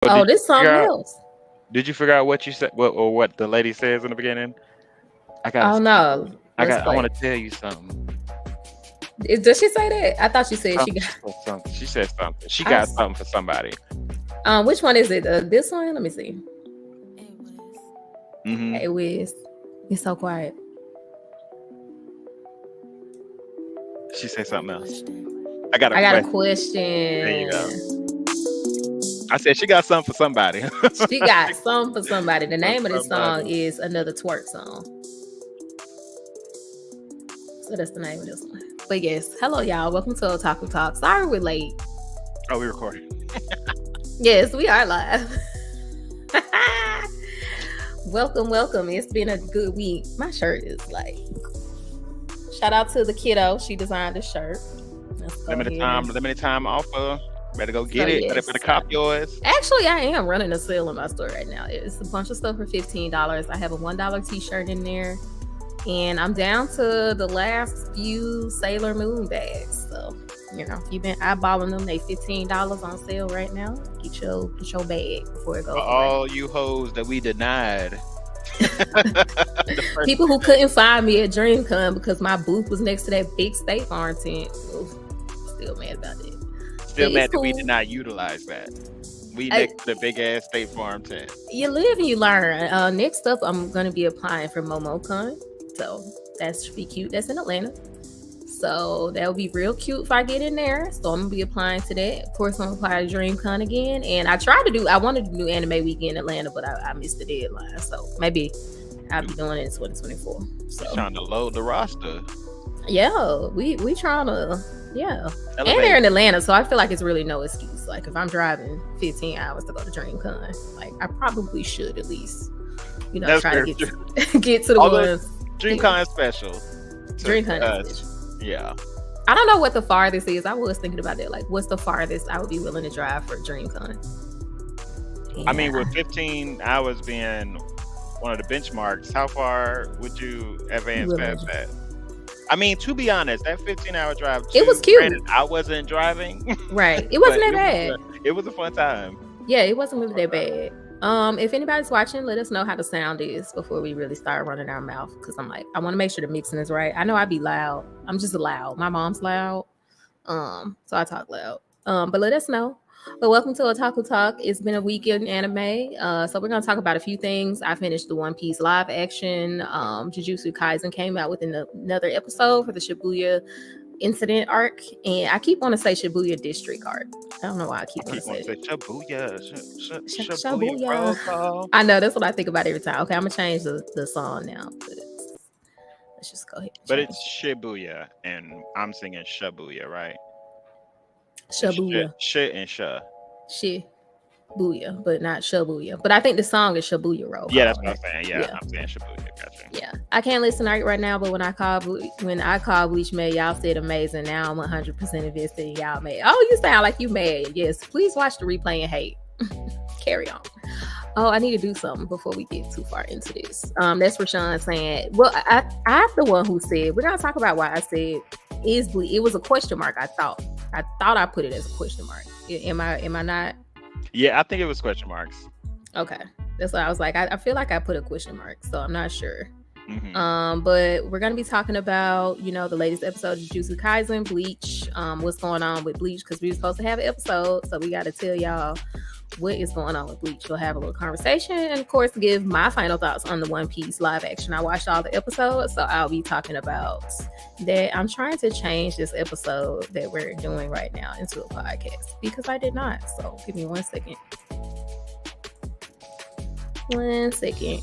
But Oh, did you this figure something out? else. Did you figure out what you said? What or what the lady says in the beginning? I gotta. Oh no, let's I want play. to tell you something. Does she say that? I thought she said she Something. got. She said something. She said something. She I, got something for somebody. which one is it? This one? Let me see. Mm-hmm. Hey, Wiz, it's so quiet. She said something else. I got a I got a question. There you go. question. I said she got something for somebody. She got some for somebody. The For name of this song somebody. is Another Twerk Song. So that's the name of this one. But yes, hello y'all. Welcome to Otaku Talk. Sorry we're late. Oh, we recording. Yes, we are live. Welcome. It's been a good week. My shirt is like, shout out to the kiddo. She designed the shirt. Limited time offer. Better go get So, it. yes. Better cop yours. Actually, I am running a sale in my store right now. It's a bunch of stuff for $15. I have a $1 t-shirt in there. And I'm down to the last few Sailor Moon bags. So, if you've been eyeballing them, they $15 on sale right now. Get your bag before it goes For away. all you hoes that we denied. People who couldn't find me at DreamCon because my booth was next to that big State Farm tent. Oof, still mad about it. Still mad that we did not utilize that. We next to the big ass State Farm tent. You live and you learn. Next up, I'm going to be applying for MomoCon. So that should be cute. That's in Atlanta. So that'll be real cute if I get in there. So I'm going to be applying to that. Of course, I'm going to apply to DreamCon again. And I wanted to do Anime Week in Atlanta, but I missed the deadline. So maybe I'll be doing it in 2024. So trying to load the roster. Yeah, we trying to, yeah. Elevate. And they're in Atlanta, so I feel like it's really no excuse. Like if I'm driving 15 hours to go to DreamCon, like I probably should at least, try to get to the ones. DreamCon special. DreamCon special. Yeah. I don't know what the farthest is. I was thinking about that. Like, what's the farthest I would be willing to drive for DreamCon? Yeah. I mean, with 15 hours being one of the benchmarks, how far would you advance past that? I mean, to be honest, that 15-hour drive, it was cute. Granted, I wasn't driving. Right. It wasn't that bad. It was a fun time. Yeah, it wasn't really that bad. If anybody's watching, let us know how the sound is before we really start running our mouth. Because I want to make sure the mixing is right. I know I be loud. I'm just loud. My mom's loud. So I talk loud. But let us know. But welcome to Otaku Talk. It's been a week in anime. So we're going to talk about a few things. I finished the One Piece live action. Jujutsu Kaisen came out with another episode for the Shibuya incident arc. And I keep wanting to say Shibuya district arc. I don't know why I keep wanting to say Shibuya. Shibuya. I know, that's what I think about every time. Okay, I'm going to change the song now. But let's just go ahead. But it's Shibuya, and I'm singing Shibuya, right? Shibuya. Shit and sha. Shibuya, but not Shibuya. But I think the song is Shibuya Roll. Yeah, that's what I'm saying. Yeah, I'm saying Shibuya. Gotcha. Yeah, I can't listen right now, but when I called Bleach mad, y'all said amazing. Now I'm 100% invested in y'all mad. Oh, you sound like you mad. Yes, please watch the replay and hate. Carry on. Oh, I need to do something before we get too far into this. That's Rashawn saying, well, I'm the one who said, we're going to talk about why I said is Bleach. It was a question mark. I thought I put it as a question mark. Am I not? Yeah, I think it was question marks. Okay. That's what I was like. I feel like I put a question mark, so I'm not sure. Mm-hmm. But we're going to be talking about, the latest episode of Jujutsu Kaisen, Bleach, what's going on with Bleach, because we were supposed to have an episode, so we got to tell y'all what is going on with Bleach. We'll have a little conversation, and of course, give my final thoughts on the One Piece live action. I watched all the episodes, so I'll be talking about that. I'm trying to change this episode that we're doing right now into a podcast because I did not. So give me 1 second. 1 second.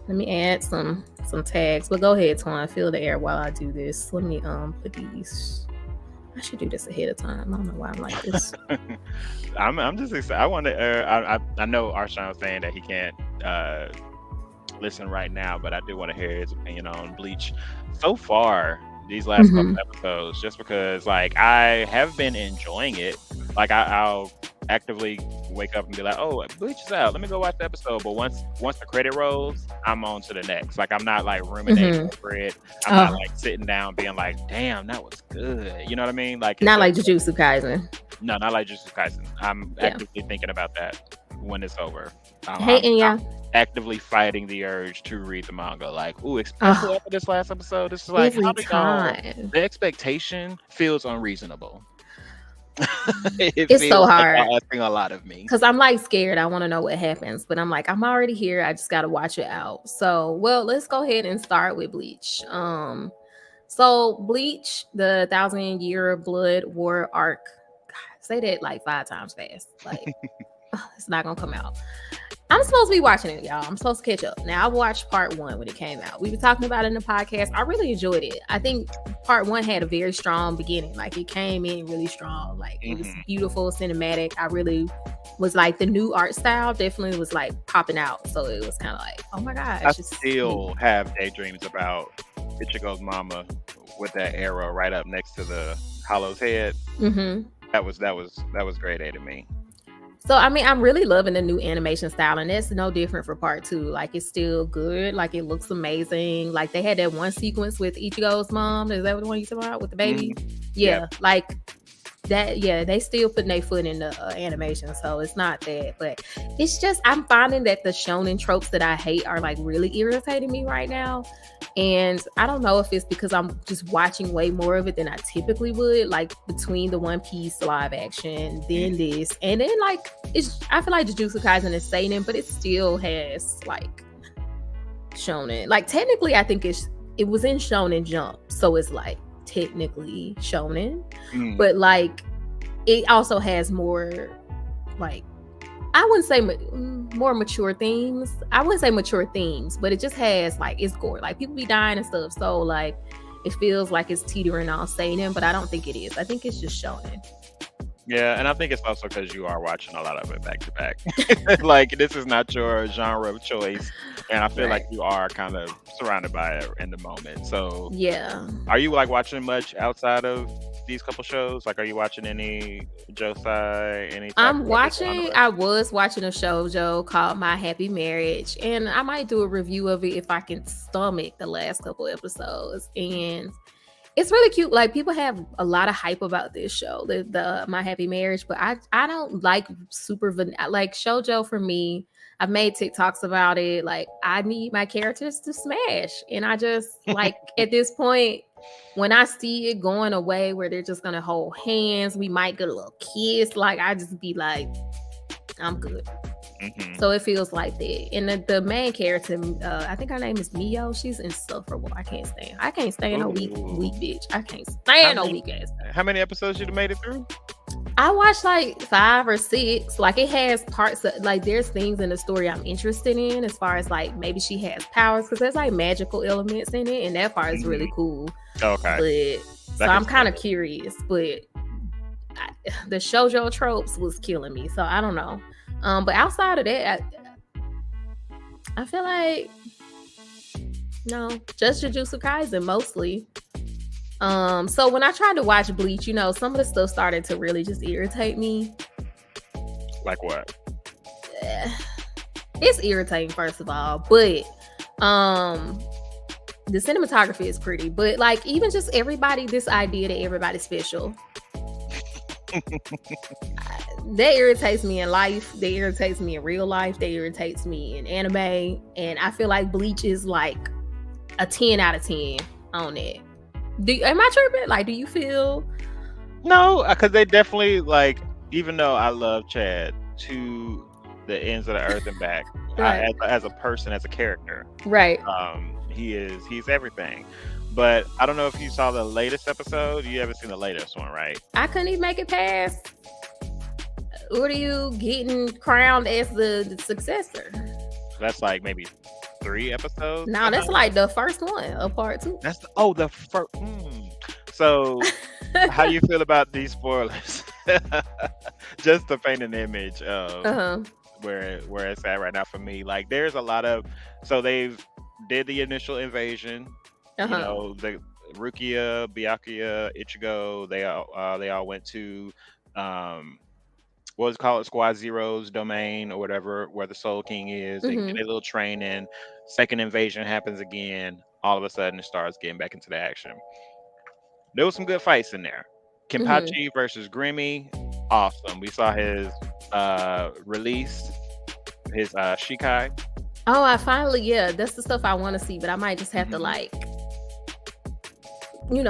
Let me add some tags. But go ahead, Twan. Fill the air while I do this. Let me put these. I should do this ahead of time. I don't know why I'm like this. I'm just excited. I want to. I know Arshawn was saying that he can't listen right now, but I do want to hear his opinion on Bleach so far these last couple episodes. Just because, I have been enjoying it. I'll actively wake up and be like, "Oh, Bleach is out. Let me go watch the episode." But once the credit rolls, I'm on to the next. Like I'm not like ruminating over it. I'm not like sitting down being like, "Damn, that was good." You know what I mean? Like not like Jujutsu Kaisen. No, not like Jujutsu Kaisen. I'm actively thinking about that when it's over. Hey, I'm actively fighting the urge to read the manga. Like, ooh, especially after this last episode, this is like, how did y'all? The expectation feels unreasonable. It's so hard. Like asking a lot of me because I'm like scared. I want to know what happens, but I'm like, I'm already here. I just got to watch it out. So, well, let's go ahead and start with Bleach. So Bleach, the 1,000-year blood war arc. God, say that like 5 times fast. Like, it's not gonna come out. I'm supposed to be watching it, y'all. I'm supposed to catch up. Now, I watched part 1 when it came out. We were talking about it in the podcast. I really enjoyed it. I think part 1 had a very strong beginning. Like, it came in really strong. Like, it was beautiful, cinematic. I really was like, the new art style definitely was like popping out. So it was kind of like, oh my gosh. I still have daydreams about Ichigo's mama with that arrow right up next to the Hollow's head. That was grade A to me. So, I mean, I'm really loving the new animation style, and that's no different for part 2. Like, it's still good. Like, it looks amazing. Like, they had that one sequence with Ichigo's mom. Is that the one you talking about with the baby? Yeah. Like, that, they still putting their foot in the animation, so it's not that. But it's just, I'm finding that the shonen tropes that I hate are, like, really irritating me right now. And I don't know if it's because I'm just watching way more of it than I typically would, like between the One Piece live action, then this, and then like I feel like Jujutsu Kaisen is seinen, but it still has like shonen. Like technically, I think it was in Shonen Jump, so it's like technically shonen, but like it also has more like, I wouldn't say more mature themes. I wouldn't say mature themes, but it just has like, it's gore. Like people be dying and stuff. So like, it feels like it's teetering on seinen, but I don't think it is. I think it's just shonen. Yeah, and I think it's also because you are watching a lot of it back to back. Like this is not your genre of choice, and I feel like you are kind of surrounded by it in the moment. So yeah, are you like watching much outside of these couple shows? Like, are you watching any Josei? Any? I was watching a show called My Happy Marriage, and I might do a review of it if I can stomach the last couple episodes. And it's really cute. Like people have a lot of hype about this show, the My Happy Marriage, but I don't like super like shoujo for me. I've made TikToks about it. Like I need my characters to smash, and I just like at this point, when I see it going away where they're just gonna hold hands, we might get a little kiss. Like I just be like, I'm good. So it feels like that. And the main character, I think her name is Mio. She's insufferable. I can't stand no weak bitch. I can't stand no weak ass. How many episodes you made it through? I watched like 5 or 6. Like it has parts of, like there's things in the story I'm interested in, as far as like maybe she has powers, because there's like magical elements in it, and that part is really cool. Okay. But so I'm kind of curious, but the shoujo tropes was killing me. So I don't know. But outside of that, I feel like no, just Jujutsu Kaisen mostly. So when I tried to watch Bleach, some of the stuff started to really just irritate me. Like what? It's irritating, first of all, but the cinematography is pretty, but like even just everybody, this idea that everybody's special. That irritates me in life. That irritates me in real life. That irritates me in anime. And I feel like Bleach is like a 10 out of 10 on it. Am I tripping? Like, do you feel? No, because they definitely like, even though I love Chad to the ends of the earth and back, right. As a person, as a character, right? He's everything. But I don't know if you saw the latest episode. You haven't seen the latest one, right? I couldn't even make it past. What are you getting crowned as the successor? That's like maybe 3 episodes. No, that's like the first one of part 2. That's the first. So, how you feel about these spoilers? Just to paint an image of where it's at right now for me. Like, there's a lot of. So they've did the initial invasion. The Rukia, Byakuya, Ichigo, they all went to what's called Squad Zero's domain or whatever, where the Soul King is. They get Mm-hmm. a little training. Second invasion happens again. All of a sudden, it starts getting back into the action. There was some good fights in there. Mm-hmm. Kenpachi versus Grimmy, awesome. We saw his release, his Shikai. Oh, I finally, yeah, that's the stuff I want to see, but I might just have to Mhm, like,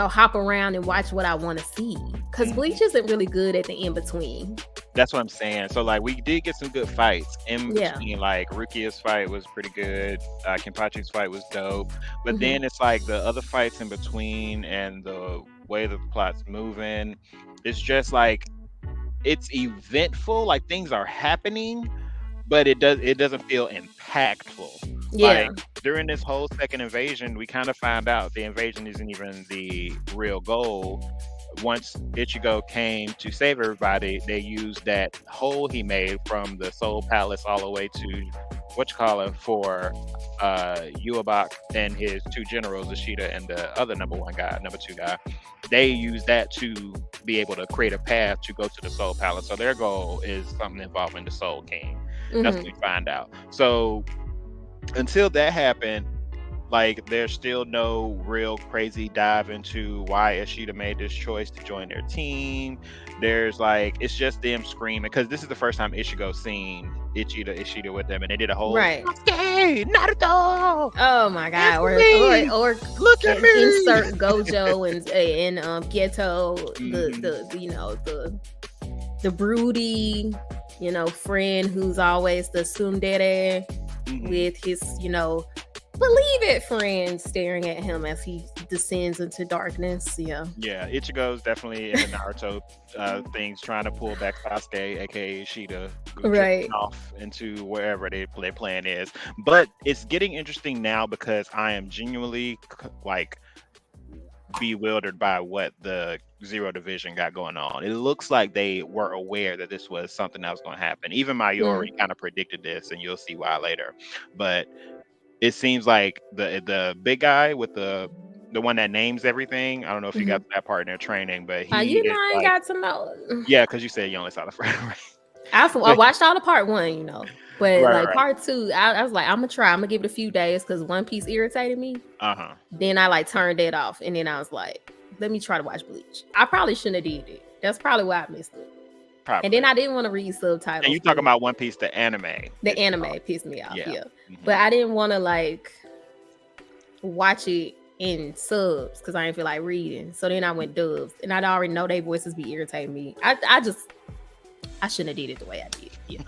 hop around and watch what I want to see. Because mhm. Bleach isn't really good at the in between. That's what I'm saying. So like we did get some good fights in Yeah. between. Like Rukia's fight was pretty good. Kenpachi's fight was dope. But Hmm. then it's like the other fights in between and the way the plot's moving. It's just like it's eventful. Like things are happening, but it doesn't feel impactful. Yeah. Like during this whole second invasion, we kind of found out the invasion isn't even the real goal. Once Ichigo came to save everybody, they used that hole he made from the Soul Palace all the way to what you call it for Uebach and his two generals, Ishida and the other number two guy. They used that to be able to create a path to go to the Soul Palace. So their goal is something involving the Soul King. That's what Hmm. we find out. So until that happened, like there's still no real crazy dive into why Ishida made this choice to join their team. There's like it's just them screaming because this is the first time Ichigo's seen Ishida with them, and they did a whole Right. "Hey, Naruto, Oh my God. it's me, Or look at me." insert Gojo and Geto, Mhm, the broody, friend who's always the tsundere mhm. with his, believe it friend staring at him as he descends into darkness. Yeah. Yeah, Ichigo's definitely in the Naruto things, trying to pull back Sasuke, aka Ishida, drifting Right. off into wherever their plan is. But it's getting interesting now because I am genuinely like bewildered by what the Zero Division got going on. It looks like they were aware that this was something that was going to happen. Even Mayuri Mm. kind of predicted this, and you'll see why later. But it seems like the big guy with the one that names everything. I don't know if you got Hmm. to that part in their training, but he is I ain't like, got to know. yeah, because you said you only saw the first, right? I But watched all the part one, but right, like right, part two, I was like, I'm gonna try. I'm gonna give it a few days because One Piece irritated me. uh huh, Then I like turned it off, and then I was like, let me try to watch Bleach. I probably shouldn't have did it. That's probably why I missed it. And then probably. I didn't want to read And you subtitles talking because about One Piece, the anime the that you anime saw? pissed me off. Yeah. Yeah, Hmm. but I didn't want to like watch it in subs because I didn't feel like reading. So then I went dubs, and I'd already know their voices be irritating me. I shouldn't have did it the way I did. Yeah.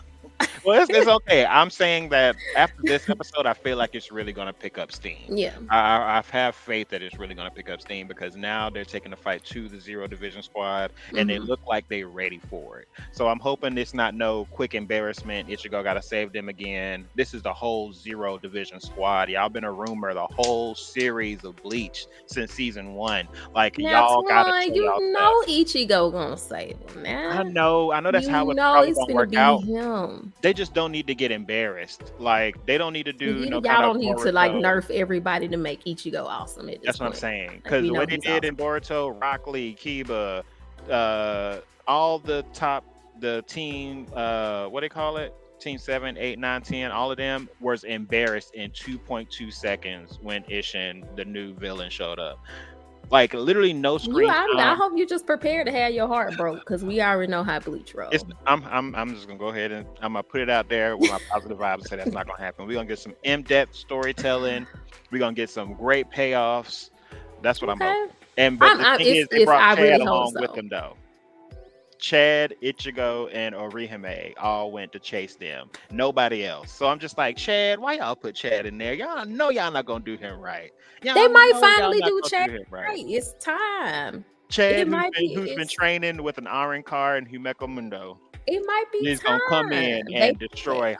Well, it's okay. I'm saying that after this episode, I feel like it's really going to pick up steam. Yeah. I have faith that it's really going to pick up steam because now they're taking the fight to the Zero Division squad, and they Hmm. look like they're ready for it. So I'm hoping it's not no quick embarrassment. Ichigo got to save them again. This is the whole Zero Division squad. Y'all been a rumor the whole series of Bleach since season 1. Like That's y'all got to why show y'all stuff. Ichigo gonna save him, I man. know, I know that's how You it's know probably it's gonna gonna work be out. him. They just don't need to get embarrassed. Like they don't need to do no Y'all kind of don't need to like Boruto. nerf everybody to make Ichigo awesome at this That's what I'm point. saying. Like Because we the know way they he's did in awesome. Boruto, Rock Lee, Kiba, all the top, the team, what they call it, Team 7, 8, 9, 10, all of them was embarrassed in 2.2 seconds when Ishin, the new villain, showed up. Like literally no screen I time. hope you just prepared to have your heart broke because we already know how Bleach It's roll. I'm just gonna go ahead and I'm gonna put it out there with my positive vibes and say that's not gonna happen. We're gonna get some in-depth storytelling. We're gonna get some great payoffs. That's what I'm Okay. hoping. And but the thing is, they If brought I Chad really hope along with so. them though. Chad, Ichigo, and Orihime all went to chase them. Nobody else. So I'm just like, Chad, why y'all put Chad in there? Y'all know y'all not gonna do him right. They Y'all might know y'all finally not do gonna Chad do him right. right. It's time. Chad, It might be who's been it's training with an iron car in Humeko Mundo, it might be is gonna come in time. and destroy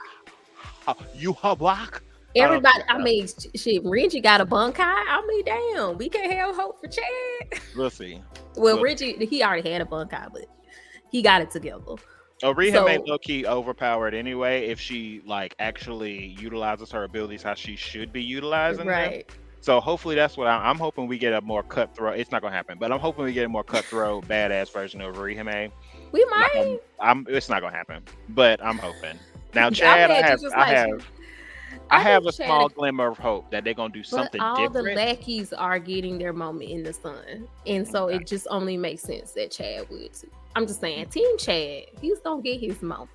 you block. I don't Everybody, think I so. mean, shit, Reggie got a bunkai. I mean, damn, we can't have hope for Chad. We'll see. Well, We'll Reggie, he already had a bunkai, but he got it together. Orihime So, low key overpowered anyway if she like actually utilizes her abilities how she should be utilizing them. right. So hopefully that's what I'm hoping we get a more cutthroat. It's not gonna happen, but I'm hoping we get a more cutthroat, badass version of Orihime. We might. It's not gonna happen, but I'm hoping. Now, I'm Chad, mad you just like you. I I have think a Chad, small glimmer of hope that they're gonna do but something all the different. lackeys are getting their moment in the sun, and so Okay. it just only makes sense that Chad would too. I'm just saying, Team Chad, he's gonna get his moment,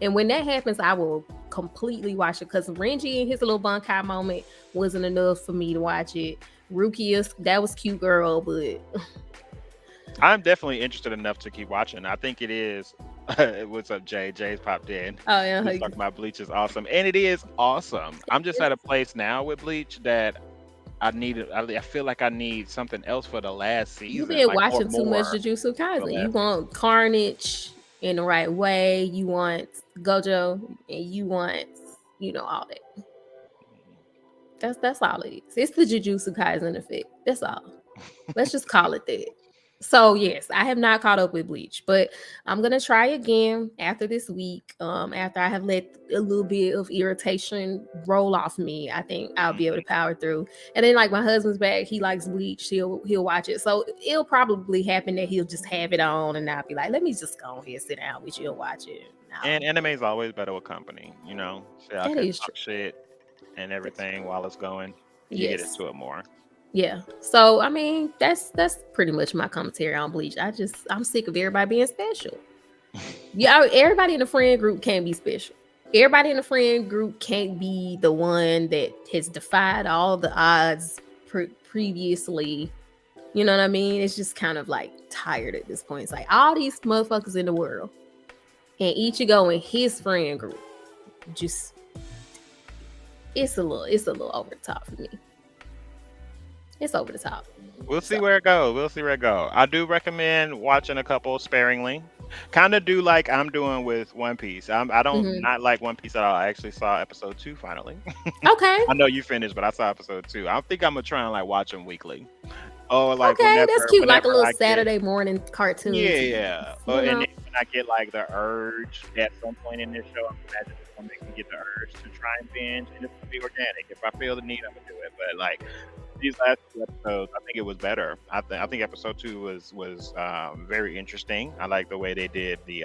and when that happens, I will completely watch it because Renji and his little Bunkai moment wasn't enough for me to watch it. Rukia, that was cute, girl, but I'm definitely interested enough to keep watching. I think it is. What's up, Jay? Jay's popped in. oh yeah, He's talking about Bleach is awesome, and it is awesome. I'm just at a place now with Bleach that I feel like I need something else for the last you've season, been like watching too much more Jujutsu for the Kaisen. You last season. want Carnage in the right way. You want Gojo, and you want all that. That's all it is. It's the Jujutsu Kaisen effect. That's all. Let's just call it that. So yes, I have not caught up with Bleach, but I'm gonna try again after this week. After I have let a little bit of irritation roll off me, I think I'll be able to Mhm. power through. And then like my husband's back, he likes Bleach. He'll watch it. So it'll probably happen that he'll just have it on, and I'll be like, let me just go ahead, sit down with you and watch it. And No, anime is always better with company, so I that could is talk true. shit and That's everything while it's going. You get yes. into it more. Yeah. So I mean, that's pretty much my commentary on Bleach. I'm sick of everybody being special. Yeah, everybody in the friend group can't be special. Everybody in the friend group can't be the one that has defied all the odds previously. You know what I mean? It's just kind of like tired at this point. It's like all these motherfuckers in the world, and Ichigo and his friend group, just it's a little over the top for me. It's over the top. We'll see So. where it goes. We'll see where it goes. I do recommend watching a couple sparingly. Kind of do like I'm doing with One Piece. I don't Mhm. not like One Piece at all. I actually saw episode 2 finally. Okay. I know you finished, but I saw episode 2. I think I'm gonna try and like watch them weekly. Or like Okay, that's cute. Like a whenever little I get Saturday morning cartoon yeah, tease. yeah. You And know. then when I get like the urge at some point in this show, I imagine it's gonna make me get the urge to try and binge, and it's gonna be organic. If I feel the need, I'm gonna do it. But like these last 2 episodes, I think it was better. I think episode 2 was very interesting. I like the way they did the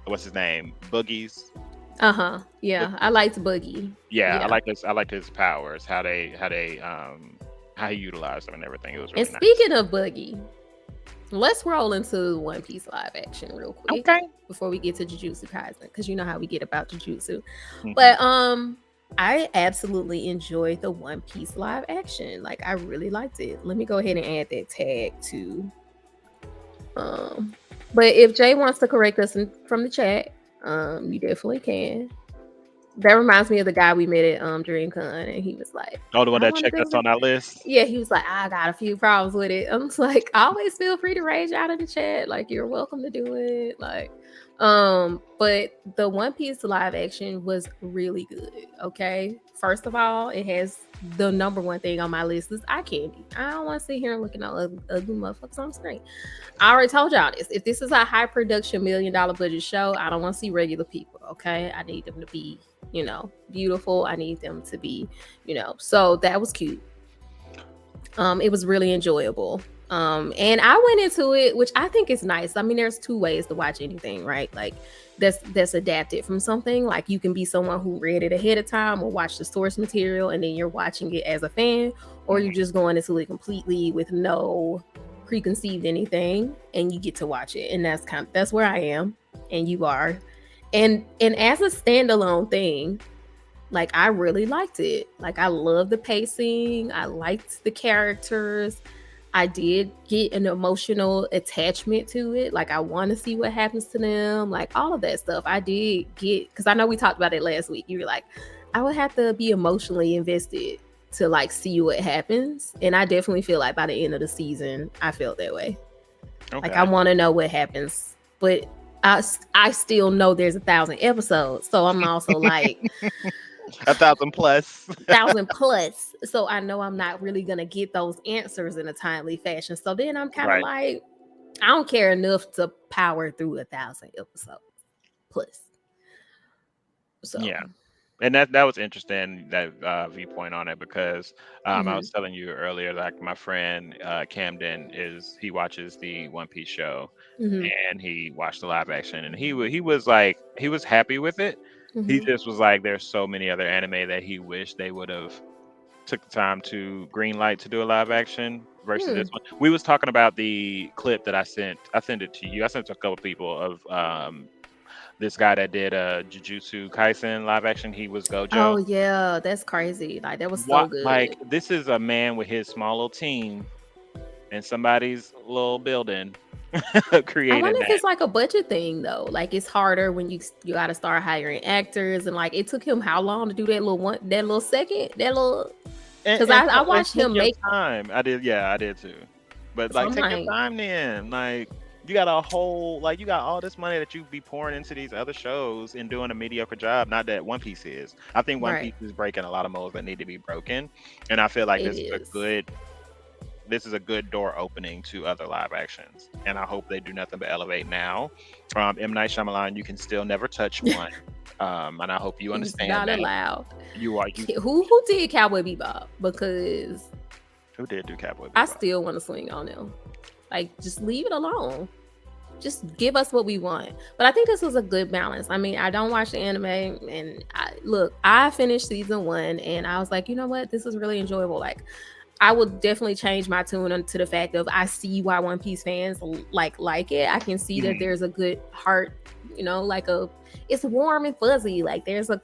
what's his name, Boogie's. Yeah, I liked Boogie. Yeah, Yeah. I liked his powers, how he utilized them and everything. It was And really nice. speaking of Boogie, let's roll into One Piece live action real quick Okay. before we get to Jujutsu Kaisen, because you know how we get about Jujutsu. Hmm. But I absolutely enjoyed the One Piece live action. Like I really liked it. Let me go ahead and add that tag to um but if Jay wants to correct us from the chat, you definitely can. That reminds me of the guy we met at DreamCon, and he was like, Oh, the one "I that want to checked us do." on our list. Yeah, he was like, "I got a few problems with it." I'm just like, always feel free to rage out in the chat. Like, you're welcome to do it. Like, but the One Piece live action was really good. Okay, first of all, it has the number one thing on my list is eye candy. I don't want to sit here and look at no ugly motherfuckers on screen. I already told y'all this. If this is a high production $1 million budget show, I don't want to see regular people. Okay, I need them to be, beautiful. I need them to be, So that was cute. It was really enjoyable. And I went into it, which I think is nice. I mean, there's two ways to watch anything, right? Like that's adapted from something. Like you can be someone who read it ahead of time or watch the source material and then you're watching it as a fan, or you're just going into it completely with no preconceived anything and you get to watch it. And that's where I am and you are. And as a standalone thing, like I really liked it. Like I love the pacing. I liked the characters. I did get an emotional attachment to it. Like I want to see what happens to them. Like all of that stuff. I did get, because I know we talked about it last week. You were like, I would have to be emotionally invested to like see what happens. And I definitely feel like by the end of the season, I felt that way. Like I Okay. want to know what happens, but I still know there's 1,000 episodes. So I'm also like, 1,000 plus. 1,000 plus. So I know I'm not really gonna get those answers in a timely fashion. So then I'm kind of Right. like, I don't care enough to power through 1,000 episodes plus. So Yeah. And that was interesting, that viewpoint on it, because I Hmm. was telling you earlier, like my friend Camden, he watches the One Piece show, Hmm. and he watched the live action, and he was like, he was happy with it. He Hmm. just was like, there's so many other anime that he wished they would have took the time to green light to do a live action versus this Hmm. one. We was talking about the clip that I sent. I sent it to you. I sent it to a couple people of this guy that did Jujutsu Kaisen live action. He was Gojo. Oh yeah, that's crazy. Like that was so What, like, good. this is a man with his small little team in somebody's little building I creating wonder if that. it's like a budget thing though. Like it's harder when you got to start hiring actors, and like it took him how long to do that little one, that little second, that little. Because I And watched take him your make. time. I did, yeah, I did too. But So like, I'm take your like, time then. Like, you got a whole, like, you got all this money that you be pouring into these other shows and doing a mediocre job. Not that One Piece is. I think One right, Piece is breaking a lot of molds that need to be broken. And I feel like it is. this is a good door opening to other live actions. And I hope they do nothing but elevate now. M. Night Shyamalan, you can still never touch one. And I hope you He's understand not that. allowed. You Who did Cowboy Bebop? Because who did do Cowboy I Bebop? still want to swing on him. Like just leave it alone. Just give us what we want. But I think this was a good balance. I mean, I don't watch the anime, and I finished season 1, and I was like, you know what, this is really enjoyable. Like, I would definitely change my tune to the fact of I see why One Piece fans like it. I can see that Mhm. there's a good heart, like it's warm and fuzzy. Like there's a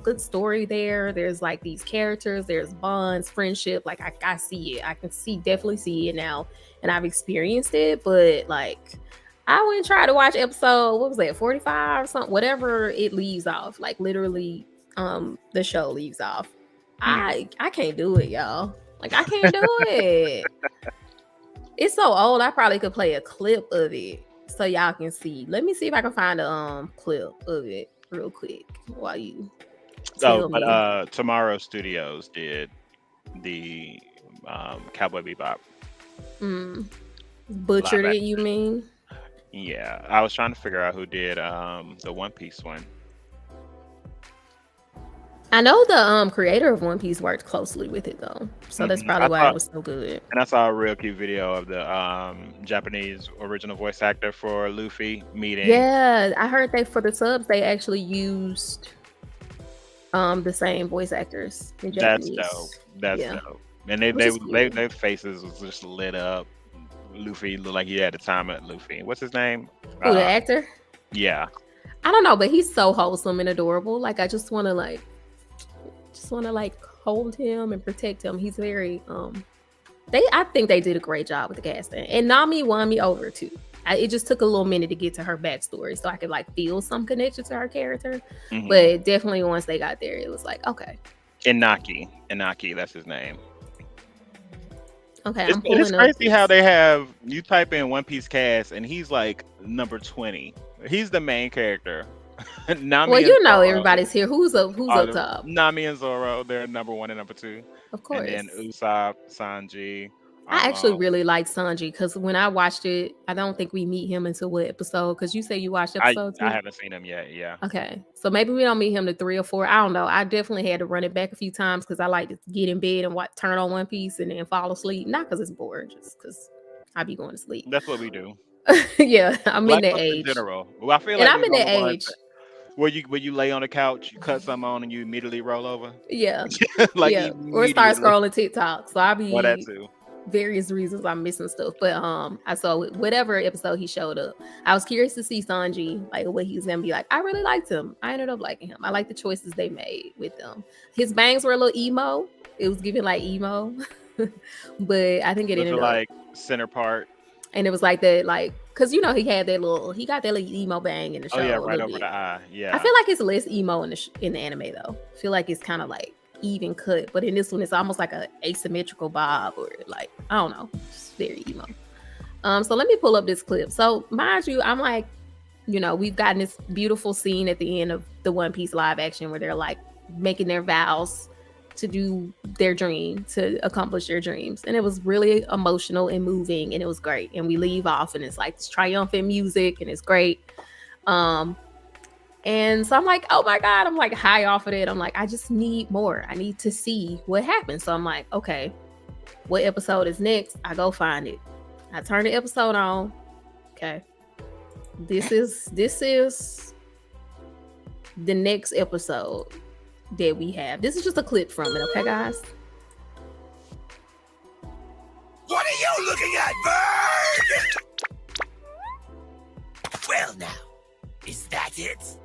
good story there. There's like these characters, there's bonds, friendship. Like I see it. I can definitely see it now, and I've experienced it. But like I wouldn't try to watch episode, what was that, 45 or something, whatever it leaves off. Like literally, the show leaves off. Mhm. I can't do it, y'all. Like I can't do it. It's so old. I probably could play a clip of it so y'all can see. Let me see if I can find a clip of it real quick while you Oh, tell but me. Tomorrow Studios did the Cowboy Bebop Mm, live butchered it, action. you mean? Yeah, I was trying to figure out who did the One Piece one. I know the creator of One Piece worked closely with it though, so that's I probably why saw it was so good. and I saw a real cute video of the Japanese original voice actor for Luffy meeting. Yeah, I heard they for the subs they actually used the same voice actors in That's dope. Japanese. That's Yeah, dope. And which is cute. their faces was just lit up. Luffy looked like he had the time at Luffy. What's his name? Who, the Uh, actor? yeah. I don't know, but he's so wholesome and adorable. Like I just want to like hold him and protect him. He's very I think they did a great job with the casting. And Nami won me over too. It just took a little minute to get to her backstory so I could like feel some connection to her character. Hmm. But definitely once they got there, it was like, okay. Inaki, that's his name. Okay, I'm It's pulling up crazy how this. they have you type in One Piece cast and he's like number 20. He's the main character. Well, Nami and you know Zoro everybody's here. Who's are up top? Nami and Zoro, they're number 1 and number 2. Of And then course. Usopp, Sanji. I actually Um really liked Sanji because when I watched it, I don't think we meet him until what episode? Because you say you watched episode I 2. haven't seen him yet, yeah. Okay, so maybe we don't meet him to 3 or 4. I don't know. I definitely had to run it back a few times because I like to get in bed and turn on One Piece and then fall asleep. Not because it's boring, just because I be going to sleep. That's what we do. Yeah, I'm in Black that folks in age, general. Well, I feel and like I'm we're in the that only ones age. where you lay on the couch, you cut something on, and you immediately roll over. Yeah, Like yeah, or start immediately. scrolling TikTok. So I Well, that be too. various reasons I'm missing stuff. But I saw whatever episode he showed up. I was curious to see Sanji, like what he's gonna be like. I really liked him. I ended up liking him. I like the choices they made with them. His bangs were a little emo. It was giving like emo. But I think it Was it ended up like center part? and it was like that, like because he got that little emo bang in the Oh yeah, show a right little over bit. the eye. I Yeah. feel like it's less emo in the anime though. I feel like it's kind of like even cut, but in this one it's almost like a asymmetrical bob or like I don't know, it's very emo. So let me pull up this clip. So mind you, I'm like, we've gotten this beautiful scene at the end of the One Piece live action where they're like making their vows to do their dream, to accomplish their dreams. And it was really emotional and moving and it was great. And we leave off and it's like this triumphant music and it's great. Um, And so I'm like, oh my God, I'm like high off of it. I'm like, I just need more. I need to see what happens. So I'm like, okay, what episode is next? I go find it. I turn the episode on. Okay. This is the next episode that we have. This is just a clip from it, okay, guys? What are you looking at, bird? Well now, is that it?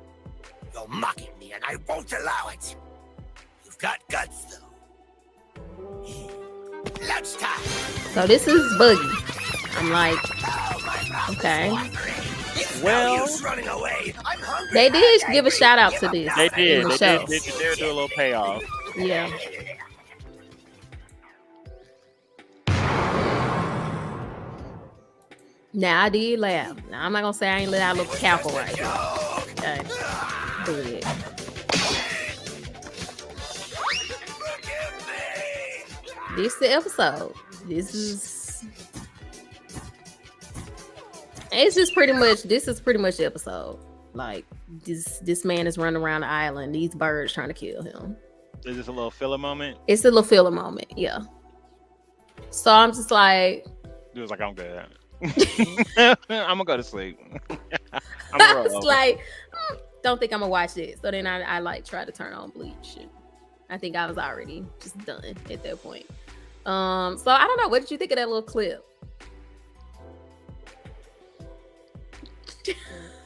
You're mocking me and I won't allow it. You've got guts though. Lunchtime. So this is Buggy. I'm like, okay. Well, running away. I'm hungry. They did give a shout out to this. they did. in the They show. did do a little payoff. Yeah. Now I did laugh. Now I'm not gonna say I ain't let out a little cackle right here. Okay. But this the episode. This is pretty much the episode. Like this man is running around the island, these birds trying to kill him. Is this a little filler moment? It's a little filler moment, yeah. So I'm just like, It was like, I'm good. I'm gonna go to sleep. I was like, don't think I'm gonna watch it. So then I like try to turn on Bleach. I think I was already just done at that point. So I don't know. What did you think of that little clip?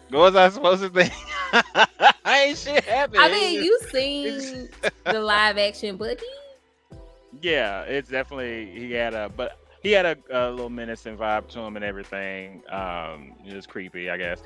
What was I supposed to think? Ain't shit happened. I mean, you seen the live action Buggy? Yeah, it's definitely he had a little menacing vibe to him and everything. It was creepy, I guess.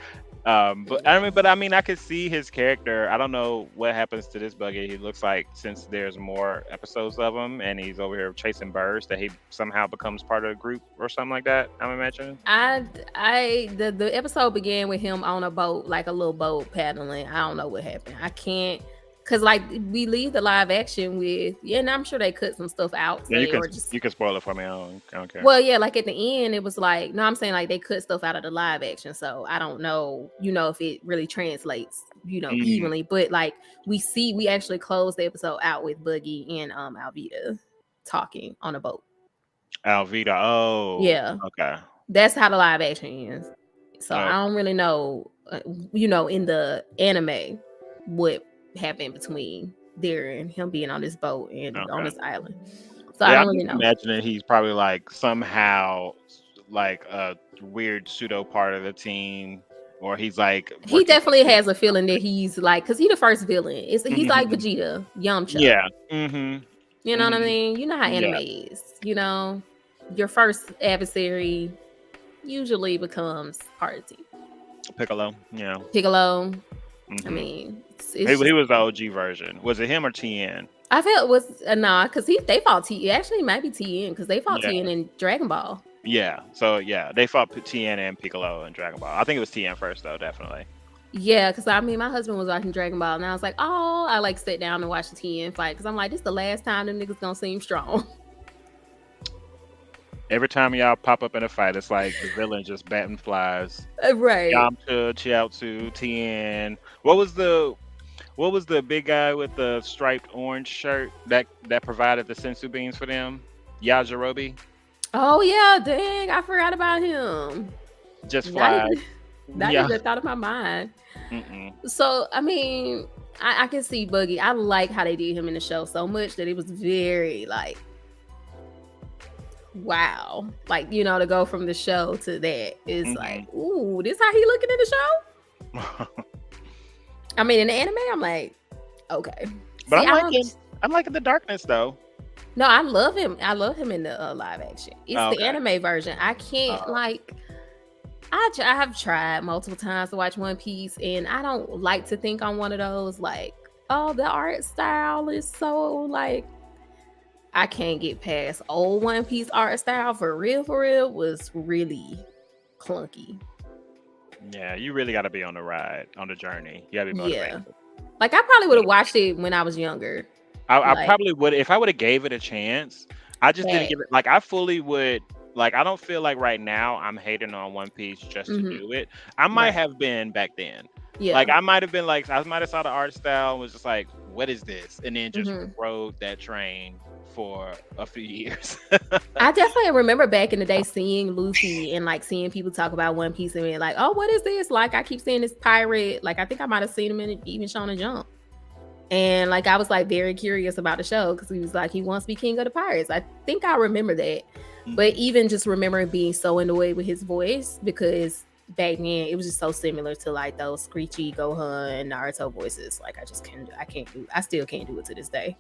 But I mean, I could see his character. I don't know what happens to this Buggy. He looks like, since there's more episodes of him and he's over here chasing birds, that he somehow becomes part of the group or something like that. I'm imagining. The episode began with him on a boat, like a little boat paddling. I don't know what happened. I can't. Cause like we leave the live action with, and I'm sure they cut some stuff out. Yeah, you can spoil it for me. I don't care. Well, yeah, like at the end, it was like, no, I'm saying like they cut stuff out of the live action, so I don't know, if it really translates, evenly. But like we actually closed the episode out with Buggy and Alvita talking on a boat. Alvita, oh, yeah, okay. That's how the live action ends. So Oh. I don't really know, in the anime what happened between there and him being on this boat and on this island. So I don't really know. Imagining he's probably like somehow like a weird pseudo part of the team, or he's like he definitely has a feeling that he's like, because he's the first villain. He's like Vegeta, Yamcha. Yeah. You know what I mean? You know how anime is. Your first adversary usually becomes part of the team. Piccolo. Yeah. Piccolo. I mean, he was the OG version. Was it him or Tien? I felt it was nah, because they fought Tien. Actually, it might be Tien, because they fought Tien in Dragon Ball. Yeah. So yeah, they fought Tien and Piccolo in Dragon Ball. I think it was Tien first though, definitely. Yeah, because I mean, my husband was watching Dragon Ball, and I was like, oh, I like sit down and watch the Tien fight, because I'm like, this is the last time them niggas gonna seem strong. Every time y'all pop up in a fight, it's like the villain just batting flies. Right. Yamcha, Chiaotzu, Tien. What was the big guy with the striped orange shirt that provided the sensu beans for them? Yajirobe. Oh yeah, dang! I forgot about him. Just flies. Not even thought of my mind. So I mean, I can see Buggy. I like how they did him in the show so much that it was very like, wow, like to go from the show to that is like, ooh, this how he looking in the show. I mean, in the anime, I'm like, okay, but I'm liking the darkness though. No, I love him. I love him in the live action. It's the anime version. I can't like. I have tried multiple times to watch One Piece, and I don't like to think I'm one of those like, oh, the art style is so like. I can't get past old One Piece art style for real was really clunky. Yeah, you really got to be on the ride, on the journey. You got to be motivated. Yeah. Like I probably would have watched it when I was younger. I probably would, if I would have gave it a chance. I just didn't give it, like I fully would. Like I don't feel like right now I'm hating on One Piece just to do it. I might have been back then. Yeah. Like I might have been like, I might have saw the art style and was just like, what is this? And then just Mhm. rode that train for a few years. I definitely remember back in the day seeing Luffy and like seeing people talk about One Piece and being like, "Oh, what is this?" Like I keep seeing this pirate. Like I think I might have seen him in even Shonen Jump. And like I was like very curious about the show because he was like he wants to be king of the pirates. I think I remember that. But even just remembering being so annoyed with his voice because back then it was just so similar to like those screechy Gohan and Naruto voices. Like I just can't I still can't do it to this day.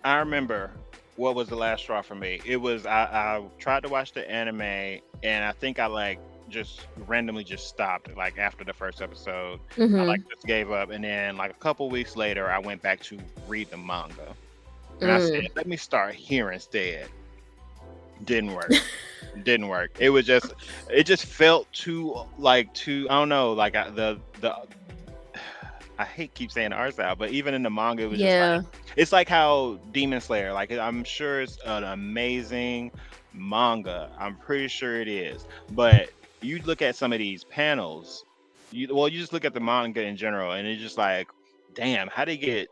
I remember what was the last straw for me. It was I tried to watch the anime and I think I like just randomly just stopped like after the first episode. I like just gave up and then like a couple weeks later I went back to read the manga. And I said, let me start here instead. Didn't work. Didn't work. It was just it just felt too I don't know, like I hate keep saying art style, but even in the manga, it was just like it's like how Demon Slayer. Like I'm sure it's an amazing manga. I'm pretty sure it is. But you look at some of these panels, you just look at the manga in general, and it's just like, damn, how they get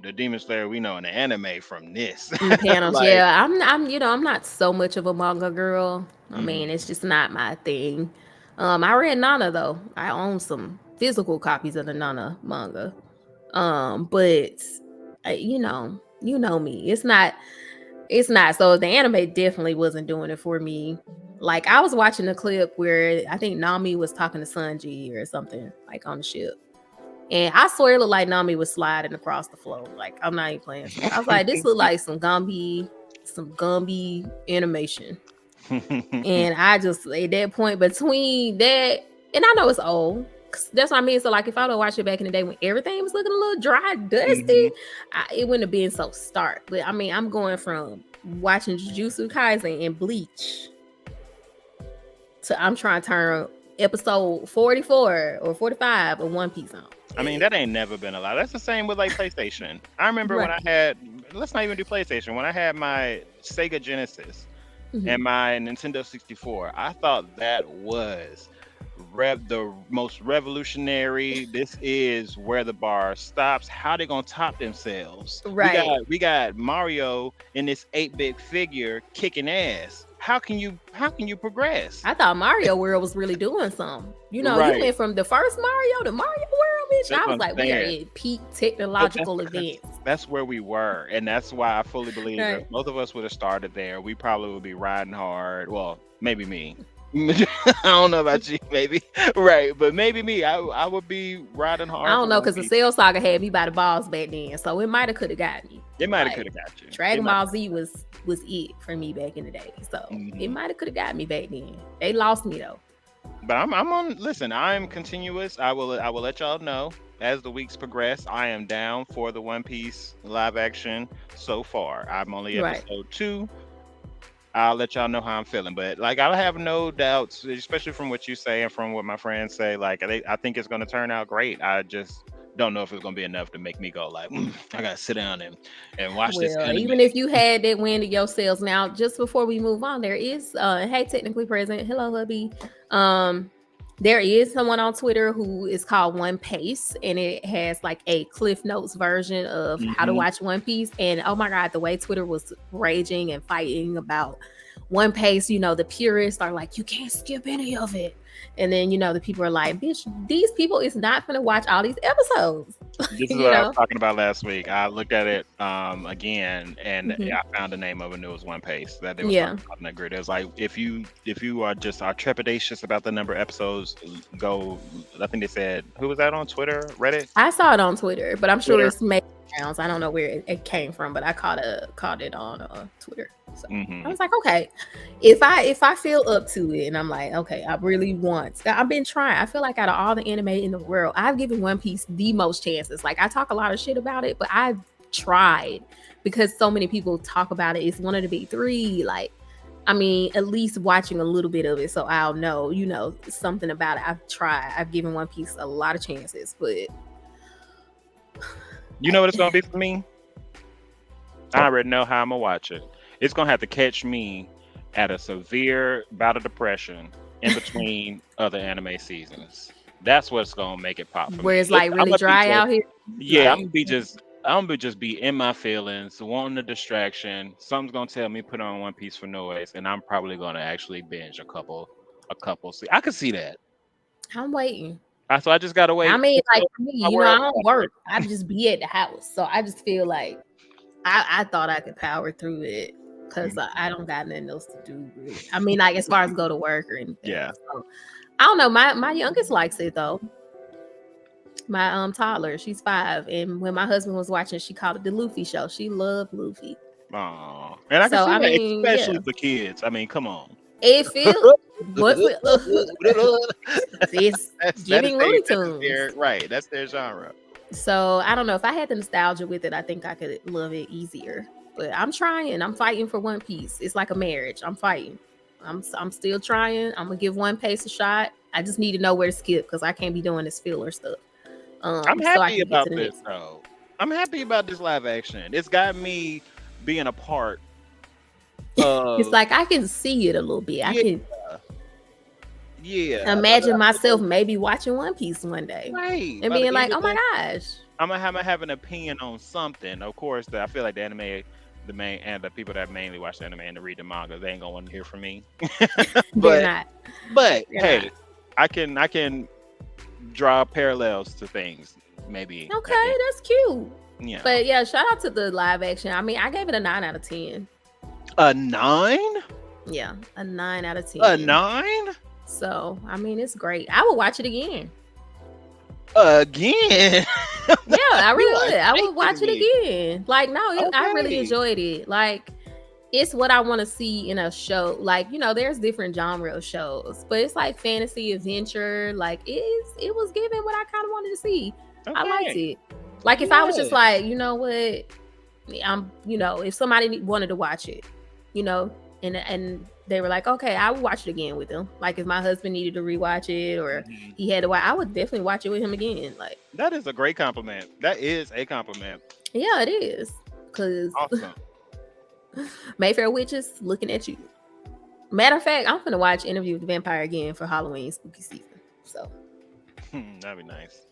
the Demon Slayer we know in the anime from this? Panels, Like, yeah. I'm not so much of a manga girl. I mean, mhm. it's just not my thing. I read Nana though. I own some physical copies of the Nana manga. But you know me. It's not. So the anime definitely wasn't doing it for me. Like I was watching a clip where I think Nami was talking to Sanji or something like on the ship. And I swear it looked like Nami was sliding across the floor. Like I'm not even playing. I was like, this looked like some Gumby animation. And I just at that point between that, and I know it's old. 'Cause that's what I mean. So like if I would watch it back in the day when everything was looking a little dry, dusty, it wouldn't have been so stark. But I mean, I'm going from watching Jujutsu Kaisen and Bleach to I'm trying to turn episode 44 or 45 of One Piece on. I mean, that ain't never been allowed. That's the same with like PlayStation. I remember when I had, let's not even do PlayStation, when I had my Sega Genesis and my Nintendo 64, I thought that was the most revolutionary. This is where the bar stops. How they gonna top themselves? Right. We got Mario in this 8-bit figure kicking ass. How can you progress? I thought Mario World was really doing something. You know, Right. you went from the first Mario to Mario World, bitch. That's I what was I'm like, we are saying. in peak technological advance. That's where we were, and that's why I fully believe Right. if both of us would have started there, we probably would be riding hard. Well, maybe me. I don't know about you, maybe. Right, but maybe me. I would be riding hard. I don't for know One because the Piece. Cell Saga had me by the balls back then, so it might have could have got me. It might have Like, could have got you. Dragon Ball Z was it for me back in the day, so it might have could have got me back then. They lost me though. But I'm on. Listen, I'm continuous. I will let y'all know as the weeks progress. I am down for the One Piece live action so far. I'm only Right. episode 2. I'll let y'all know how I'm feeling. But like, I have no doubts, especially from what you say and from what my friends say. Like, I think it's going to turn out great. I just don't know if it's going to be enough to make me go like, I got to sit down and watch this Well, anime. even if you had that win to yourselves, now just before we move on, there is hey, technically present. Hello, hubby. There is someone on Twitter who is called One Pace, and it has like a Cliff Notes version of how to watch One Piece. And oh my god, the way Twitter was raging and fighting about One Pace, you know, the purists are like, you can't skip any of it. And then, you know, the people are like, bitch, these people is not going to watch all these episodes. This is what I was talking about last week. I looked at it again, and I found the name of it, and it was One Pace that they were talking about in that grid. It was like, if you are trepidatious about the number of episodes, go. I think they said, who was that on Twitter, Reddit? I saw it on Twitter, but I'm sure it's made sounds. I don't know where it came from, but I caught it on Twitter. So I was like, okay, if I feel up to it, and I'm like, okay, I really want. I've been trying. I feel like out of all the anime in the world, I've given One Piece the most chances. Like I talk a lot of shit about it, but I've tried because so many people talk about it. It's one of the big 3. Like, I mean, at least watching a little bit of it, so I'll know, you know, something about it. I've tried. I've given One Piece a lot of chances, but you know what it's gonna be for me? I already know how I'm gonna watch it. It's gonna have to catch me at a severe bout of depression in between other anime seasons. That's what's gonna make it pop for Where me. it's like I'm really gonna be dry out just, here. yeah, Like, I'm gonna just be in my feelings, wanting a distraction. Something's gonna tell me put on One Piece for noise, and I'm probably gonna actually binge a couple. See, I could see that. I'm waiting. So I just gotta I wait mean, like until for me, my you know, I world don't stops. work. I just be at the house. So I just feel like I thought I could power through it because I don't got nothing else to do. Really. I mean, like as far as go to work or anything. Yeah. So, I don't know. My youngest likes it though. My toddler, she's 5, and when my husband was watching, she called it the Luffy show. She loved Luffy. Oh, and I can So see I that, mean, especially yeah, for kids. I mean, come on. it feel what for, it's That is giving Looney their Tunes. right. That's their genre. So I don't know if I had the nostalgia with it. I think I could love it easier. But I'm trying. I'm fighting for One Piece. It's like a marriage. I'm fighting. I'm still trying. I'm gonna give One Piece a shot. I just need to know where to skip because I can't be doing this filler stuff. I'm So I happy can get to about the this next. though. I'm happy about this live action. It's got me being a part It's of like I can see it a little bit. I yeah, can yeah. imagine myself maybe watching One Piece one day Right. and By the being like, end "Oh of my the gosh!" I'm gonna have an opinion on something. Of course, I feel like the anime, the main and the people that mainly watch the anime and read the manga, they ain't gonna want to hear from me. They're but not. but They're hey, not. I can draw parallels to things. Maybe. Okay, that's cute. Yeah. But yeah, shout out to the live action. I mean, I gave it a 9 out of 10. A 9? Yeah, a 9 out of 10. A 9? So I mean, it's great. I would watch it again. Again? Yeah, I You really are would. I would taking watch it me. again. Like, no, I really Okay. enjoyed it. Like, it's what I want to see in a show. Like, you know, there's different genre of shows, but it's like fantasy adventure. Like, it was giving what I kind of wanted to see. I liked Okay. it. Like, if I was just Yeah. like, you know what, if somebody wanted to watch it, and they were like, okay, I would watch it again with them. Like, if my husband needed to rewatch it or Mhm. he had to watch, I would definitely watch it with him again. Like, That is a great compliment. That is a compliment. yeah, it is. Because Awesome. Mayfair Witches looking at you. Matter of fact, I'm gonna watch Interview with the Vampire again for Halloween spooky season. So That'd be nice.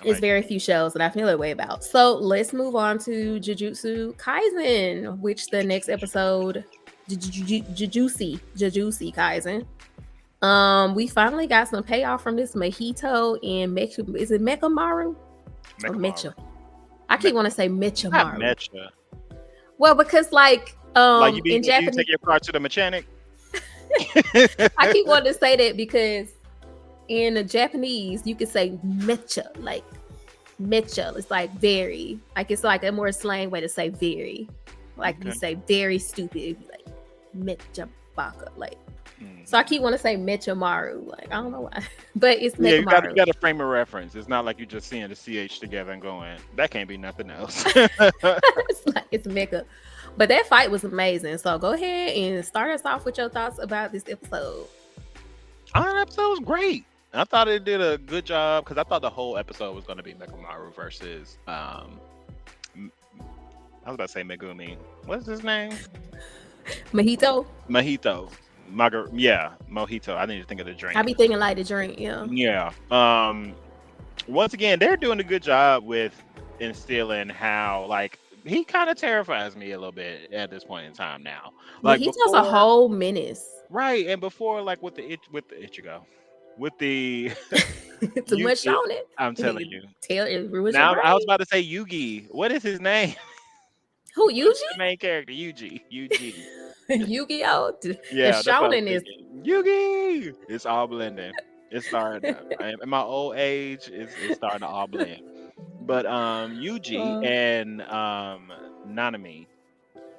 it's very few shows that I feel that way about. So let's move on to Jujutsu Kaisen, which the next episode, Jujutsu Kaisen. We finally got some payoff from this Mahito and Mecha. Is it Mechamaru or Mecha? I keep want to say Not Mechamaru. Mecha. Well, because Like you in Japanese, take your car to the mechanic. I keep wanting to say that because in the Japanese, you could say mecha, like mecha. It's like very, like it's like a more slang way to say very. Like you Okay. say very stupid, it'd be like mecha baka. Like, Hmm. so I keep wanting to say Mechamaru. Like, I don't know why, but it's Yeah, you Mechamaru. got to frame a reference. It's not like you just seeing the CH together and going, that can't be nothing else. It's like it's Mecha. But that fight was amazing. So go ahead and start us off with your thoughts about this episode. That episode was great. I thought it did a good job because I thought the whole episode was going to be Mekamaru versus I was about to say Megumi. What's his name? Mahito. Mojito. Mojito. I need to think of the drink. I be thinking like the drink, yeah. Yeah. Once again, they're doing a good job with instilling how like he kind of terrifies me a little bit at this point in time now. Like Mahito's a whole menace. right, and before like with the Ichigo, with the Too much on it. I'm telling you. Tell it ruins Now your I was brain. about to say Yugi. What is his name? Who, What's Yuji? the main character? Yuji. Yu-Gi-Oh! Yeah, The shonen is Yugi. It's all blending. It's starting. In my old age, it's starting to all blend. But Yuji and Nanami,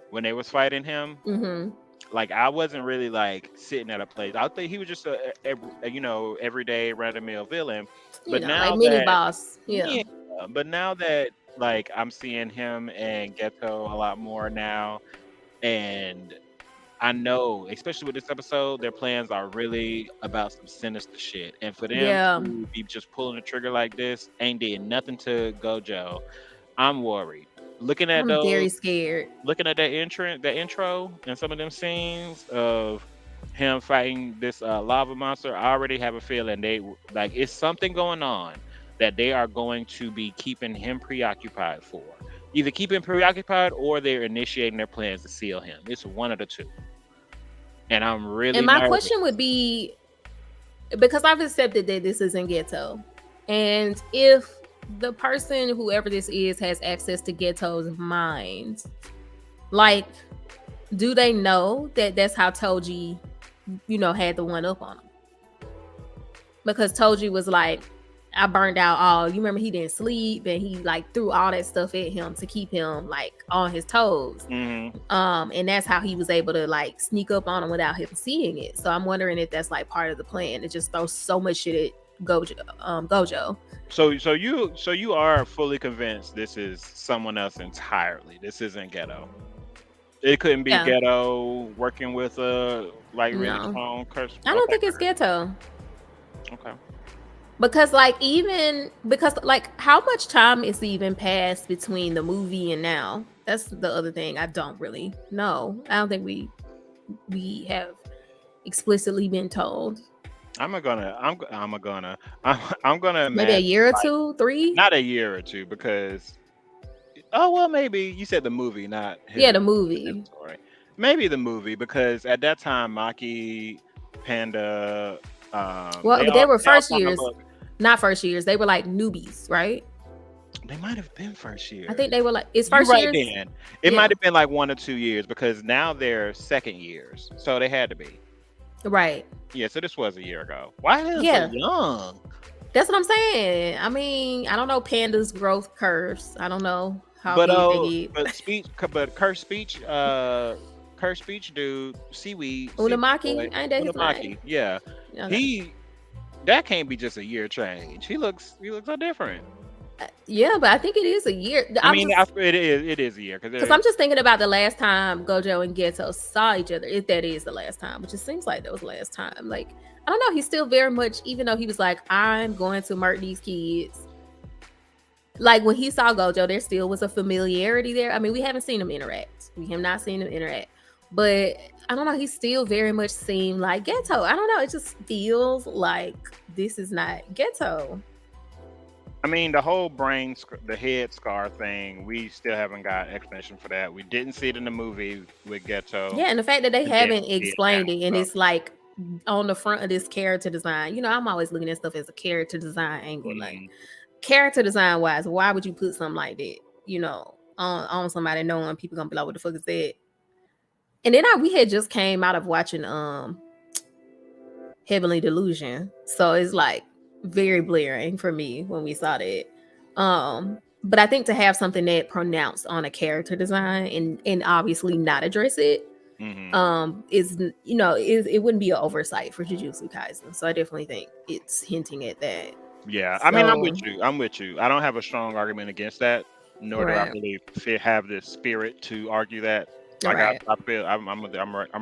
when they was fighting him, like I wasn't really like sitting at a place. I think he was just a everyday run of the mill villain. But now like mini that boss. Yeah. but now that like I'm seeing him and Geto a lot more now, and I know, especially with this episode, their plans are really about some sinister shit. And for them to be just pulling the trigger like this, ain't did nothing to Gojo. I'm worried. Looking at I'm very scared. looking at that intro and some of them scenes of him fighting this lava monster, I already have a feeling like it's something going on that they are going to be keeping him preoccupied for. Either keep him preoccupied or they're initiating their plans to seal him. It's one of the two. And I'm really And my nervous. question would be, because I've accepted that this isn't Ghetto, and if the person, whoever this is, has access to Ghetto's mind, like, do they know that that's how Toji, had the one up on him? Because Toji was like, I burned out all, you remember he didn't sleep and he like threw all that stuff at him to keep him like on his toes. Mm-hmm. And that's how he was able to like sneak up on him without him seeing it. So I'm wondering if that's like part of the plan to just throw so much shit at Gojo. So you are fully convinced this is someone else entirely. This isn't Ghetto. It couldn't be Ghetto working with a like really strong curse. I don't think it's Ghetto. Okay. Because how much time is even passed between the movie and now? That's the other thing I don't really know. I don't think we have explicitly been told. I'm gonna Maybe a year or two, 3. Not a year or two, because maybe you said the movie, not the movie. Story. Maybe the movie, because at that time Maki, Panda, they were first years. Not first years. They were like newbies, right? They might have been first years. I think they were like, it's first years. Then. It might have been like 1 or 2 years, because now they're second years. So they had to be. Right. Yeah, so this was a year ago. Why are they so young? That's what I'm saying. I mean, I don't know Panda's growth curves. I don't know how big they get. But Curse Speech dude, Seaweed. Unamaki, ain't that his name? Yeah. Okay. That can't be just a year change. He looks so different. Yeah, but I think it is a year. It is a year, because I'm just thinking about the last time Gojo and Ghetto saw each other, if that is the last time, which it seems like that was the last time. Like, I don't know, he's still very much, even though he was like, I'm going to murder these kids. Like, when he saw Gojo, there still was a familiarity there. I mean, we haven't seen them interact. We have not seen them interact. But I don't know, he still very much seemed like Ghetto. I don't know, it just feels like this is not Ghetto. I mean, the whole the head scar thing, we still haven't got explanation for that. We didn't see it in the movie with Ghetto. Yeah, and the fact that they haven't explained it, and it's like on the front of this character design. I'm always looking at stuff as a character design angle. Mm-hmm. Like, character design wise, why would you put something like that, on somebody, knowing people gonna be like, what the fuck is that? And then we had just came out of watching Heavenly Delusion, so it's like very blaring for me when we saw that. But I think to have something that pronounced on a character design and obviously not address it, mm-hmm. It wouldn't be an oversight for Jujutsu Kaisen. So I definitely think it's hinting at that. Yeah, I mean, I'm with you. I don't have a strong argument against that, nor do I really have the spirit to argue that. Like, I feel I'm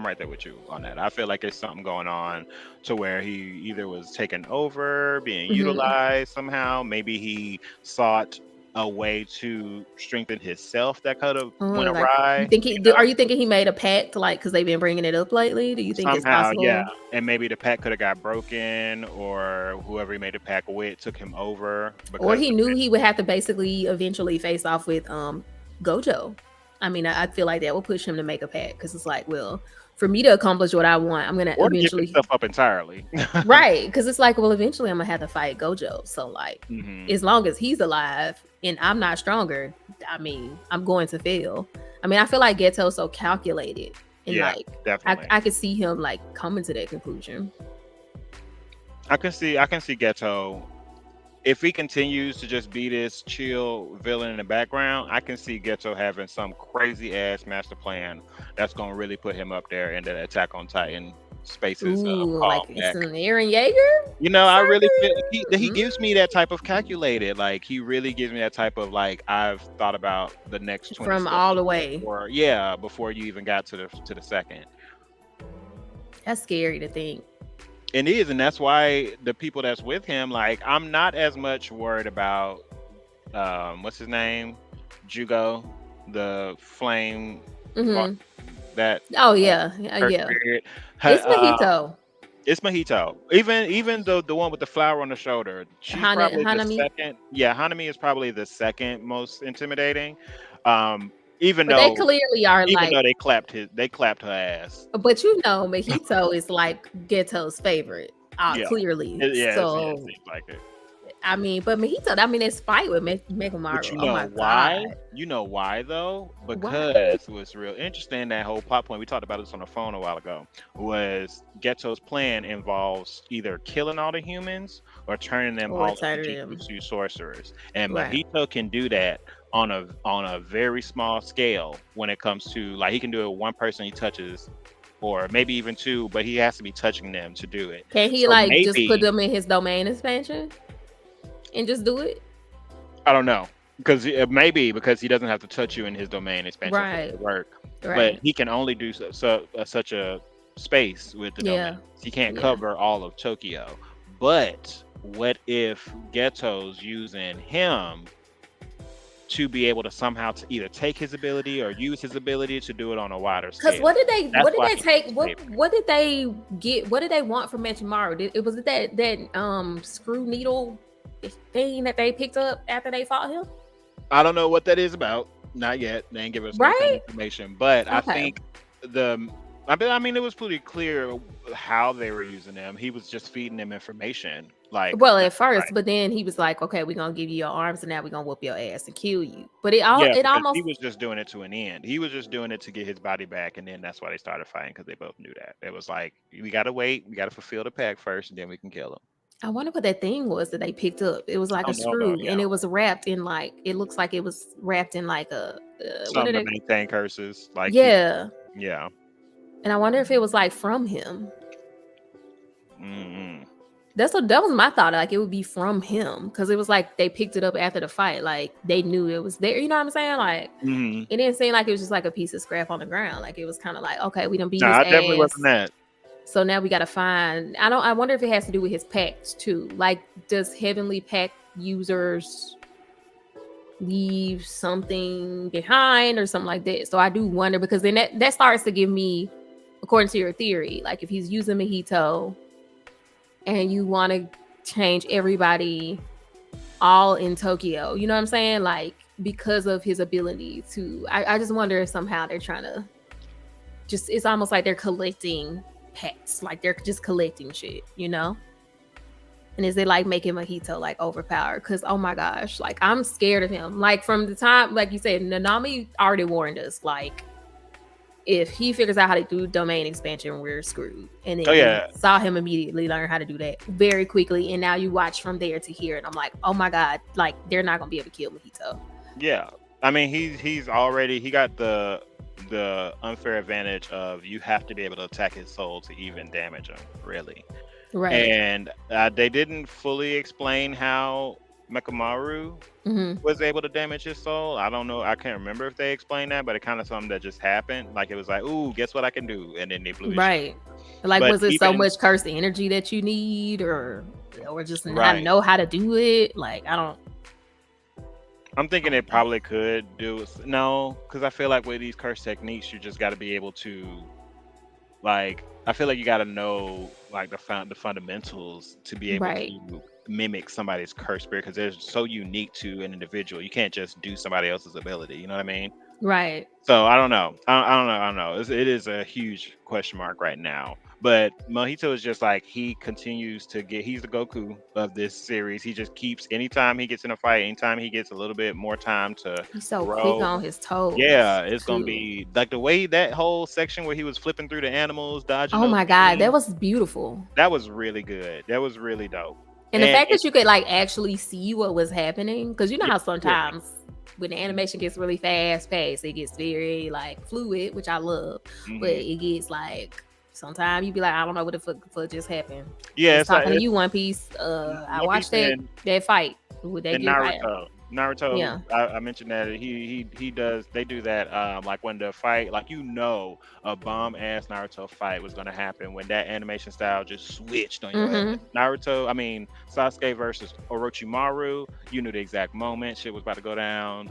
right there with you on that. I feel like there's something going on to where he either was taken over, being mm-hmm. utilized somehow. Maybe he sought a way to strengthen himself that could have went awry. Are you thinking he made a pact, like, because they've been bringing it up lately? Do you think it's possible? Yeah, and maybe the pact could have got broken, or whoever he made the pact with took him over, or he knew he would have to basically eventually face off with Gojo. I mean, I feel like that will push him to make a pact, because it's like, well, for me to accomplish what I want, I'm gonna eventually give stuff up entirely. Right, because it's like, well, eventually I'm gonna have to fight Gojo. So like, mm-hmm. as long as he's alive and I'm not stronger, I mean, I'm going to fail. I mean, I feel like Geto's so calculated, and definitely. I could see him like coming to that conclusion. I can see Geto. If he continues to just be this chill villain in the background, I can see Ghetto having some crazy ass master plan that's gonna really put him up there in the Attack on Titan spaces. Like it's an Eren Yeager? I really feel he gives me that type of calculated. Like, he really gives me that type of like, I've thought about the next 20 from all the way. Before you even got to the second. That's scary to think. It is, and that's why the people that's with him, like, I'm not as much worried about what's his name, Jugo, the flame, mm-hmm. that Oh yeah, her yeah. spirit. It's Mojito. It's Mahito. Even the one with the flower on the shoulder, she's probably the Hanami. second. Yeah, Hanami is probably the second most intimidating. Um, even But they though clearly are even like, though they clapped her ass. but Mojito is like Ghetto's favorite. Yeah, Clearly. yeah, it So seems like it. I mean, but Mojito, I mean, it's fight with But Megamaru. you Oh know my why? god. You know why though? Why? Because what's real interesting, that whole plot point, we talked about this on the phone a while ago, was Ghetto's plan involves either killing all the humans or turning them Or all tired into of them. jutsu sorcerers. And Right. Mahito can do that on a very small scale when it comes to, like, he can do it one person he touches, or maybe even two, but he has to be touching them to do it. Can he So like just put maybe, them in his domain expansion and just do it? I don't know, because maybe because he doesn't have to touch you in his domain expansion for it to Right. work, but Right. he can only do such a space with the Yeah. domain. He can't Yeah. cover all of Tokyo. But what if Ghetto's using him to be able to somehow to either take his ability or use his ability to do it on a wider Because scale? what did they That's why he's take? his What favorite. did they get? What did they want from Mechimaru? Was it that screw needle thing that they picked up after they fought him? I don't know what that is about. Not yet. They ain't give us no kind of Right? information. But I Okay. think I mean, it was pretty clear how they were using them. He was just feeding them information. Like, Well, left at and first, right. but then he was like, "Okay, we're gonna give you your arms, and now we're gonna whoop your ass and kill you." But Yeah, it because almost he was just doing it to an end. He was just doing it to get his body back, and then that's why they started fighting, because they both knew that. It was like, we gotta wait, we gotta fulfill the pact first, and then we can kill him. I wonder what that thing was that they picked up. It was like I a don't know though. screw, and it was wrapped in like it looks like it was wrapped in like a what Something did to it? maintain curses, like Yeah, yeah. and I wonder if it was like from him. Mm-hmm. That was my thought. Like it would be from him because it was like they picked it up after the fight. Like they knew it was there. You know what I'm saying? Like Mm-hmm. it didn't seem like it was just like a piece of scrap on the ground. Like it was kind of like, okay, we done beat No, his I definitely ass. wasn't that. So now we gotta find. I wonder if it has to do with his packs too. Like, does Heavenly Pack users leave something behind or something like that? So I do wonder, because then that starts to give me, according to your theory, like if he's using Mojito and you want to change everybody all in Tokyo, you know what I'm saying? Like because of his ability to, I just wonder if somehow they're trying to just, it's almost like they're collecting pets, like they're just collecting shit, you know? And is it like making Mojito like overpowered? Because oh my gosh, like I'm scared of him. Like from the time, like you said, Nanami already warned us, like if he figures out how to do domain expansion, we're screwed. And then we saw him immediately learn how to do that very quickly. And now you watch from there to here, and I'm like, oh my god, like they're not gonna be able to kill Mojito. Yeah, I mean, he got the unfair advantage of, you have to be able to attack his soul to even damage him, really. Right. And they didn't fully explain how Mekamaru was able to damage his soul. I don't know. I can't remember if they explained that, but it kind of something that just happened. Like it was like, ooh, guess what I can do, and then they blew his right. Like, but was it so much cursed energy that you need, or just not know how to do it? Like, I don't. I'm thinking it probably could do it. No, because I feel like with these curse techniques, you just got to be able to, like, I feel like you got to know like the fundamentals to be able to mimic somebody's curse spirit, because they're so unique to an individual. You can't just do somebody else's ability. You know what I mean? Right. So I don't know. I don't know. It is a huge question mark right now. But Mojito is just like, he continues to get, he's the Goku of this series. He just keeps, anytime he gets in a fight, anytime he gets a little bit more time to he's so grow, quick on his toes. Yeah, it's going to be like the way that whole section where he was flipping through the animals, dodging. Oh my God, that was beautiful. That was really good. That was really dope. And the fact that you could like actually see what was happening, because you know how sometimes when the animation gets really fast, it gets very like fluid, which I love, but it gets like, sometimes you be like, I don't know what the fuck just happened. Yeah, it's talking to you, One Piece. I watched that fight with that Naruto. Yeah, I mentioned that he does. They do that. Like when the fight, like, you know, a bomb ass Naruto fight was gonna happen when that animation style just switched on your ass. Sasuke versus Orochimaru. You knew the exact moment shit was about to go down.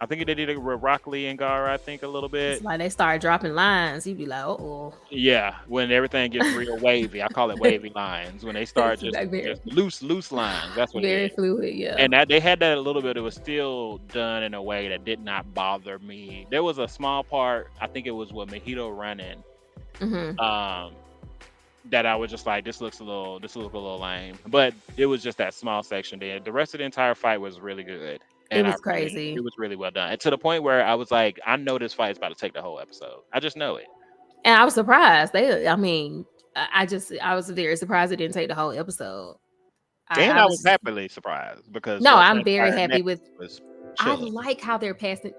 I think they did it with Rock Lee and Gara, I think, a little It's bit. like they start dropping lines. You'd be like, oh, Yeah, when everything gets real wavy. I call it wavy lines. When they start it's just like very, just loose lines. That's what it very is. fluid. Yeah. And that they had that a little bit. It was still done in a way that did not bother me. There was a small part, I think it was with Mojito running, Hmm. um, that I was just like, this look a little lame. But it was just that small section there. The rest of the entire fight was really good. It And was it crazy. was really well done. And to the point where I was like, I know this fight is about to take the whole episode. I just know it. And I was surprised. I mean, I was very surprised it didn't take the whole episode. And I I was was happily surprised because no, the rest of I'm the very entire happy next with. was I chilling. like how they're pacing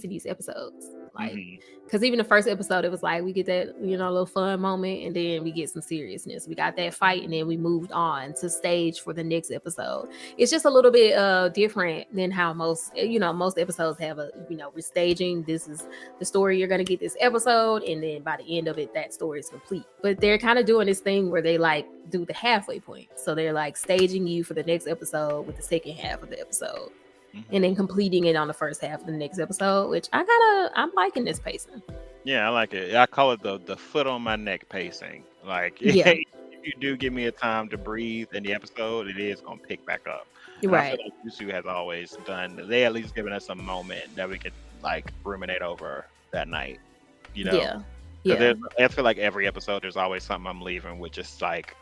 these episodes. Like, Hmm. because even the first episode, it was like we get that little fun moment, and then we get some seriousness. We got that fight, and then we moved on to stage for the next episode. It's just a little bit different than how most most episodes have a we're staging. This is the story you're gonna get this episode, and then by the end of it, that story is complete. But they're kind of doing this thing where they like do the halfway point. So they're like staging you for the next episode with the second half of the episode and then completing it on the first half of the next episode, which I'm liking this pacing. Yeah, I like it. I call it the foot on my neck pacing. Like, Yeah. if you do give me a time to breathe in the episode, it is gonna pick back up. And I feel Right. like Yusu has always done. They at least given us a moment that we could like ruminate over that night. You know, Yeah. because Yeah. I feel like every episode there's always something I'm leaving with just like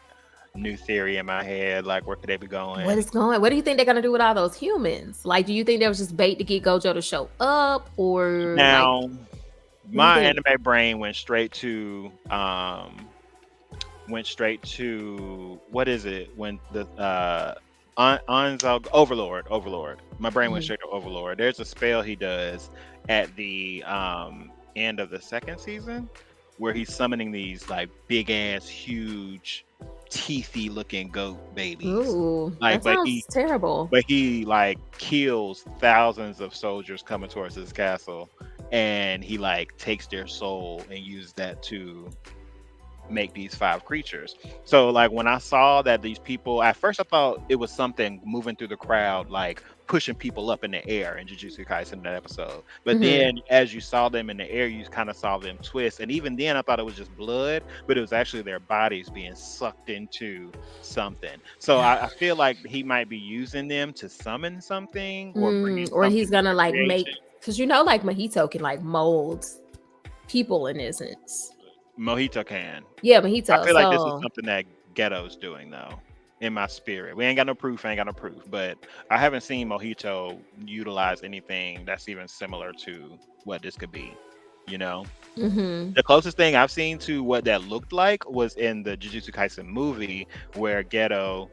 new theory in my head. Like, where could they be going? What do you think they're gonna do with all those humans? Like, do you think that was just bait to get Gojo to show up, or like, Now, what do you my think? anime brain went straight to what is it when the Anzo Overlord. My brain went Mhm. straight to Overlord. There's a spell he does at the end of the second season where he's summoning these like big ass huge teethy looking goat babies. Ooh, Like, that sounds terrible. but he like kills thousands of soldiers coming towards his castle, and he like takes their soul and uses that to make these 5 creatures. So like when I saw that these people, at first I thought it was something moving through the crowd, like pushing people up in the air in Jujutsu Kaisen in that episode. But Mhm. then as you saw them in the air, you kind of saw them twist. And even then I thought it was just blood, but it was actually their bodies being sucked into something. So I feel like he might be using them to summon something or bringing Or something he's gonna into like make, creation. because like Mahito can like mold people in essence. Mojito can. Yeah, I Mahito. feel like this is So something that Ghetto's doing though. In my spirit, we ain't got no proof. But I haven't seen Mojito utilize anything that's even similar to what this could be. You know, mhm. the closest thing I've seen to what that looked like was in the Jujutsu Kaisen movie, where Ghetto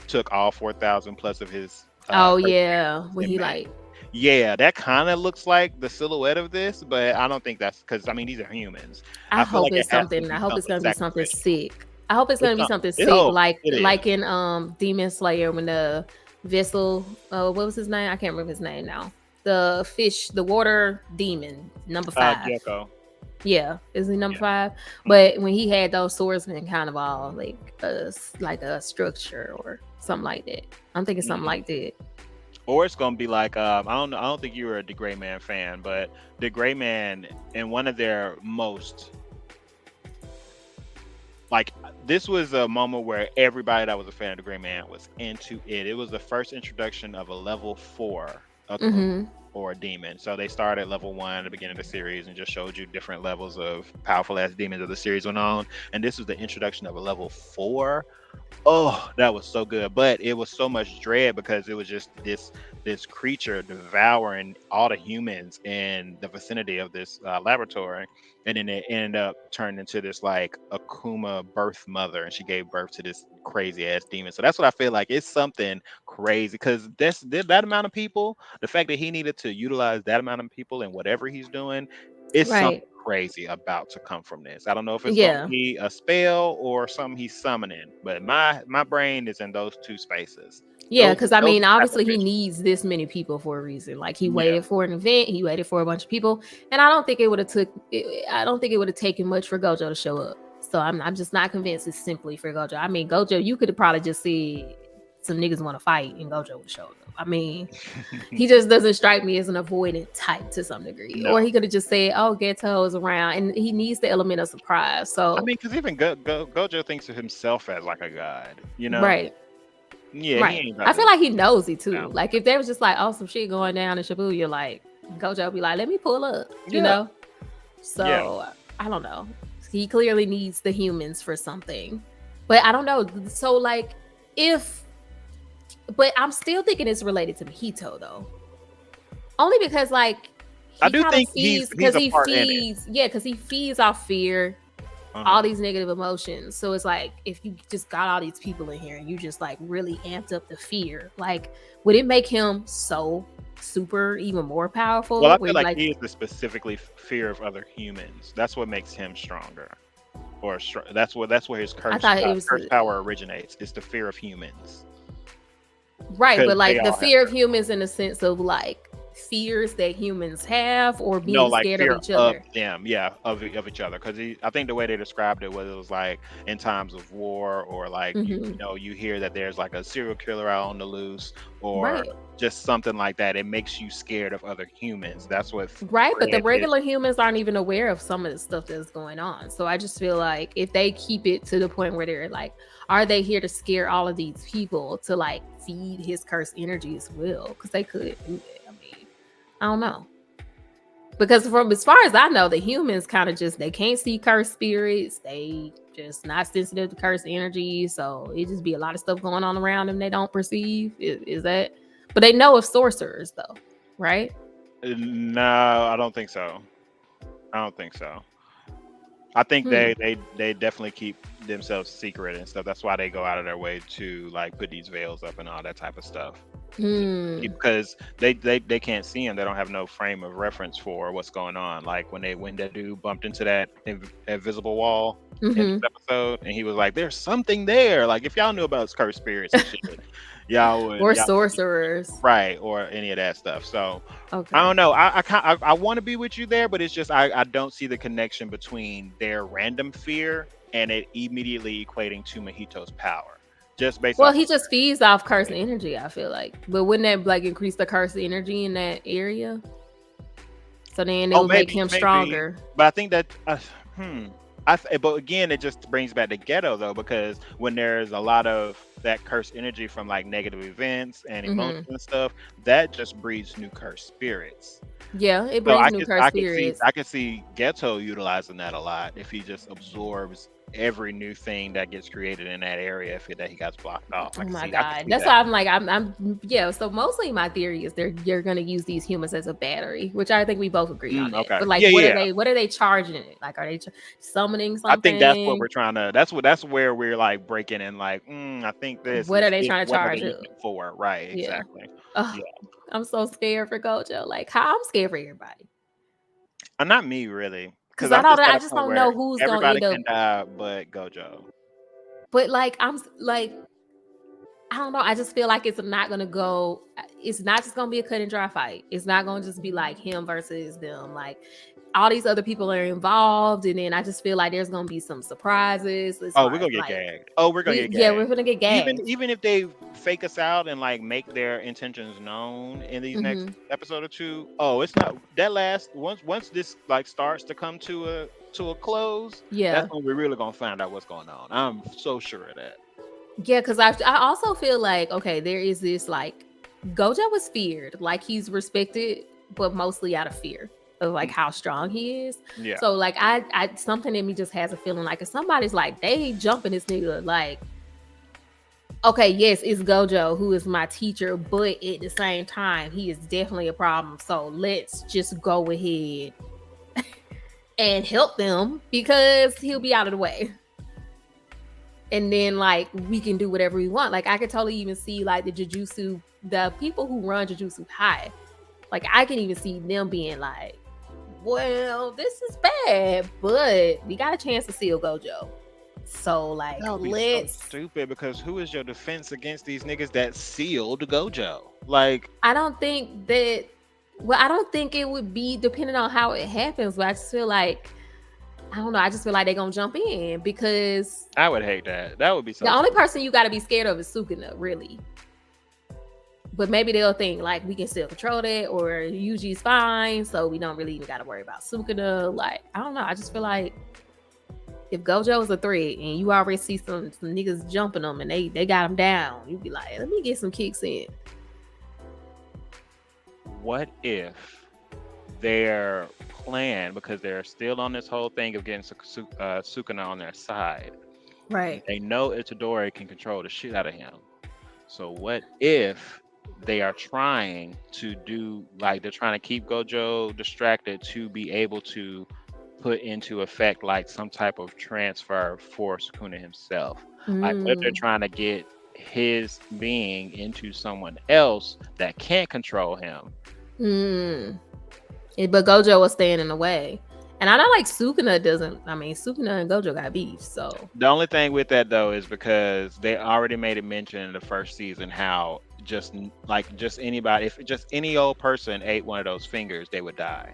took all 4,000 plus of his. Oh crazy yeah, when he inmates. like, Yeah, that kind of looks like the silhouette of this, but I don't think that's because I mean these are humans. I I feel hope like it it's has to something. I be hope it's something gonna be something sacrificial. sick. I hope it's It's gonna be not. something It, sick, oh, it is. like in Demon Slayer when the vessel, what was his name? I can't remember his name now. The fish, the water demon, number 5. Gecko. Yeah, is he number Yeah. 5? But when he had those swordsmen kind of all like a structure or something like that. I'm thinking something Mhm. like that. Or it's gonna be like I don't know. I don't think you were a The Gray Man fan, but The Gray Man in one of their most like this was a moment where everybody that was a fan of The Gray Man was into it. It was the first introduction of a level 4 Akuma Hmm. or a demon. So they started level 1 at the beginning of the series and just showed you different levels of powerful ass demons as the series went on. And this was the introduction of a level 4. Oh, that was so good, but it was so much dread because it was just this creature devouring all the humans in the vicinity of this laboratory, and then it ended up turning into this like Akuma birth mother, and she gave birth to this crazy ass demon. So that's what I feel like. It's something crazy because that amount of people. The fact that he needed to utilize that amount of people in whatever he's doing, it's Right. something crazy about to come from this. I don't know if it's going to Yeah. be a spell or something he's summoning, but my brain is in those 2 spaces. Yeah, Those because I those mean, are obviously he sacrificial. needs this many people for a reason. Like he Yeah, waited for an event, he waited for a bunch of people, and I don't think it would have I don't think it would have taken much for Gojo to show up. So I'm just not convinced it's simply for Gojo. I mean, Gojo, you could have probably just said some niggas want to fight and Gojo would show up. I mean, he just doesn't strike me as an avoidant type to some degree. No. Or he could have just said, "Oh, Geto is around," and he needs the element of surprise. So I mean, because even Gojo thinks of himself as like a god, you know? right. Yeah, Right. he ain't I feel like he knows it too. Yeah. Like if there was just like, oh, some shit going down in Shibuya, like Gojo be like, let me pull up, you Yeah. know? So Yeah. I don't know. He clearly needs the humans for something. But I don't know. So like but I'm still thinking it's related to Mahito though. Only because like I do kinda think he's because a he part in it. feeds, yeah, because he feeds off fear, all these negative emotions. So it's like if you just got all these people in here and you just like really amped up the fear, like would it make him so super even more powerful? Well, I Where feel you, like he is the specifically fear of other humans. That's what makes him stronger. Or that's where his curse power originates. It's the fear of humans. right, 'Cause but like they the all fear of humans in the sense of like fears that humans have or being like scared fear of each other. them, yeah, of each other. Because I think the way they described it was like in times of war, or like you know, you hear that there's like a serial killer out on the loose, or Right. just something like that. It makes you scared of other humans. That's what Right, but the Fred is. regular humans aren't even aware of some of the stuff that's going on. So I just feel like if they keep it to the point where they're like, are they here to scare all of these people to like feed his cursed energy as well? Because they could do that. I mean, I don't know. Because from as far as I know, the humans kind of just they can't see cursed spirits. They just not sensitive to cursed energy. So it just be a lot of stuff going on around them they don't perceive. Is that? But they know of sorcerers though, right? No, I don't think so. I think they definitely keep themselves secret and stuff. That's why they go out of their way to like put these veils up and all that type of stuff. Because they can't see him. They don't have no frame of reference for what's going on. Like when that dude bumped into that invisible wall in this episode, and he was like, "There's something there." Like if y'all knew about cursed spirits and shit, y'all would. Or sorcerers, right? Or any of that stuff. So okay. I don't know. I want to be with you there, but it's just I don't see the connection between their random fear and it immediately equating to Mahito's power. Just based. Well, he just feeds off cursed energy. I feel like, but wouldn't that like increase the cursed energy in that area? So then it would make him stronger. But I think that, but again, it just brings back the ghetto though, because when there's a lot of that cursed energy from like negative events and emotions and stuff, that just breeds new cursed spirits. Yeah, it brings new cursed spirits. I can see Ghetto utilizing that a lot if he just absorbs every new thing that gets created in that area that he got blocked off. Oh my god, that's why I'm like I'm yeah. So mostly my theory is you're gonna use these humans as a battery, which I think we both agree on. That. Okay. But like, what are they charging it? Like, are they summoning something? I think that's what we're trying to. That's where we're like breaking in. Like, I think this. What are they trying to charge it for? Right. Exactly. Yeah. I'm so scared for Gojo. Like, how I'm scared for everybody. Not me really. Because I just don't know who's gonna end up. Everybody can die, but Gojo. But like, I'm like, I don't know. I just feel like it's not gonna go. It's not just gonna be a cut and dry fight. It's not gonna just be like him versus them. Like all these other people are involved, and then I just feel like there's gonna be some surprises. We're gonna get gagged. We're gonna get gagged. Yeah, we're gonna get gagged. Even if they fake us out and like make their intentions known in these next episode or two. It's not that last once this like starts to come to a close. Yeah, that's when we're really gonna find out what's going on. I'm so sure of that. Yeah, because I also feel like okay, there is this like Gojo was feared, like he's respected, but mostly out of fear of like how strong he is. Yeah. So like I something in me just has a feeling like if somebody's like they jumping this nigga, like okay, yes, it's Gojo who is my teacher, but at the same time, he is definitely a problem. So let's just go ahead and help them because he'll be out of the way. And then like we can do whatever we want. Like I could totally even see like the people who run Jujutsu High. Like I can even see them being like, well, this is bad, but we got a chance to seal Gojo. So like let's so stupid because who is your defense against these niggas that sealed Gojo? Like I don't think it would be depending on how it happens, but I just feel like I don't know. I just feel like they're gonna jump in because I would hate that. That would be so. the only person you got to be scared of is Sukuna, really. But maybe they'll think like we can still control that, or Yuji's fine, so we don't really even got to worry about Sukuna. Like, I don't know. I just feel like if Gojo is a threat and you already see some niggas jumping them and they got them down, you'd be like, let me get some kicks in. What if their plan, because they're still on this whole thing of getting Sukuna on their side, Right. they know Itadori can control the shit out of him. So what if they are trying to do, like, they're trying to keep Gojo distracted to be able to put into effect like some type of transfer for Sukuna himself? Like, what if they're trying to get his being into someone else that can't control him? But Gojo was staying in the way. And I know like Sukuna doesn't, I mean, Sukuna and Gojo got beef, so. The only thing with that though is because they already made it mention in the first season how just anybody, if just any old person ate one of those fingers, they would die.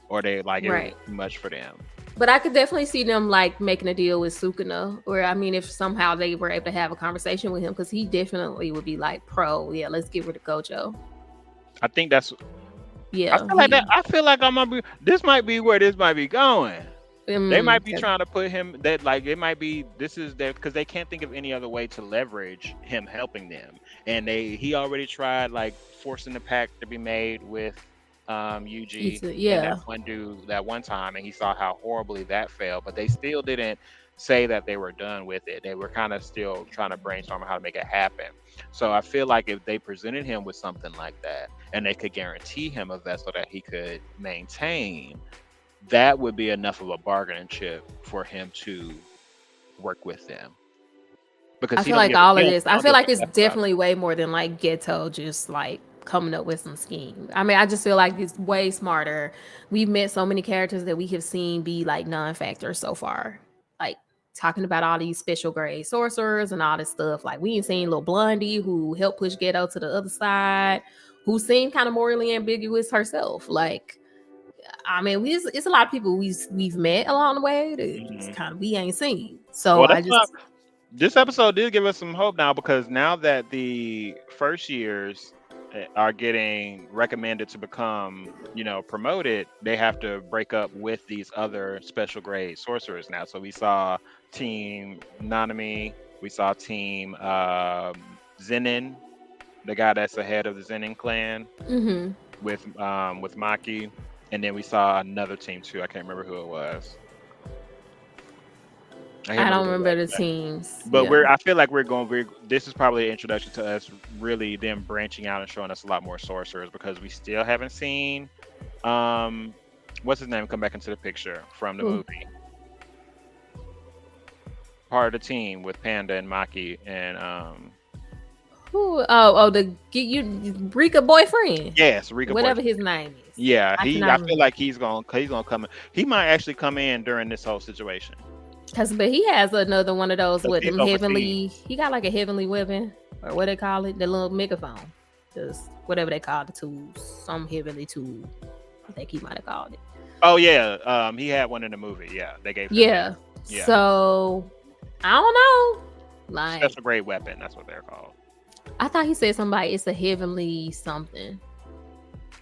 Or they like it was too much for them. But I could definitely see them like making a deal with Sukuna, or I mean, if somehow they were able to have a conversation with him, because he definitely would be like pro, yeah, let's get rid of Gojo. I think that's, yeah. I feel like this might be where this might be going. They might be trying to put him that, like, it might be, this is their, because they can't think of any other way to leverage him helping them. And he already tried like forcing the pact to be made with Yuji, and that one dude that one time, and he saw how horribly that failed, but they still didn't say that they were done with it. They were kind of still trying to brainstorm how to make it happen. So I feel like if they presented him with something like that and they could guarantee him a vessel that he could maintain, that would be enough of a bargaining chip for him to work with them. Because I feel like all of this, I feel like it's definitely way more than like Geto just like coming up with some scheme. I mean, I just feel like it's way smarter. We've met so many characters that we have seen be like non-factors so far. Like talking about all these special grade sorcerers and all this stuff. Like we ain't seen little Blondie who helped push Geto to the other side, who seemed kind of morally ambiguous herself. Like, I mean, it's a lot of people we've met along the way that kind of we ain't seen. So well, this episode did give us some hope now, because now that the first years are getting recommended to become, promoted, they have to break up with these other special grade sorcerers now. So we saw Team Nanami, we saw Team Zenin, the guy that's the head of the Zenin clan, with Maki, and then we saw another team too. I can't remember who it was. I don't remember the teams, but I feel like this is probably an introduction to us really them branching out and showing us a lot more sorcerers, because we still haven't seen what's his name come back into the picture from the movie. Part of the team with Panda and Maki and the Rika boyfriend. Yes, Rika, whatever his name is. Yeah, I feel like he's gonna come in. He might actually come in during this whole situation. But he has another one of those with them heavenly. He got like a heavenly weapon, or what they call it, the little megaphone, just whatever they call the tools, some heavenly tool. I think he might have called it. Oh yeah, he had one in the movie. Yeah, they gave. Yeah. So I don't know. Like special grade weapon. That's what they're called. I thought he said somebody. It's a heavenly something.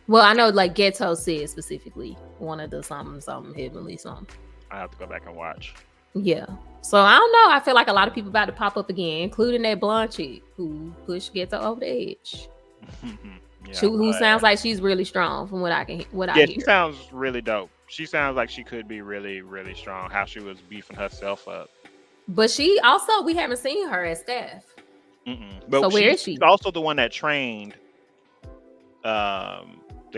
Well, I know like Geto said specifically one of the something heavenly something. I have to go back and watch. Yeah. So I don't know. I feel like a lot of people about to pop up again, including that blonde chick who pushed Geto over the edge. Who sounds like she's really strong from what I hear. She sounds really dope. She sounds like she could be really, really strong. How she was beefing herself up. But she also, we haven't seen her as staff. But so where is she? She's also the one that trained the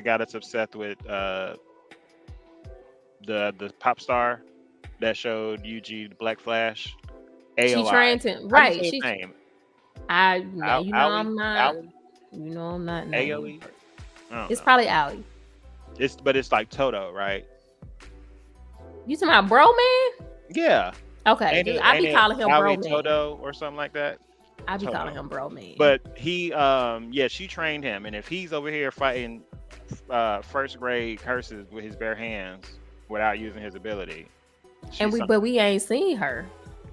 guy that's obsessed with the pop star that showed Yuji the Black Flash. AOI. She trained him, right? She's name. I'm not. AOE. It's probably Aoi. But it's like Toto, right? You talking about Bro Man? Yeah. Okay, I be calling him Bro Man. Toto or something like that. I be calling him Bro Man. But he, she trained him, and if he's over here fighting first grade curses with his bare hands without using his ability, But we ain't seen her.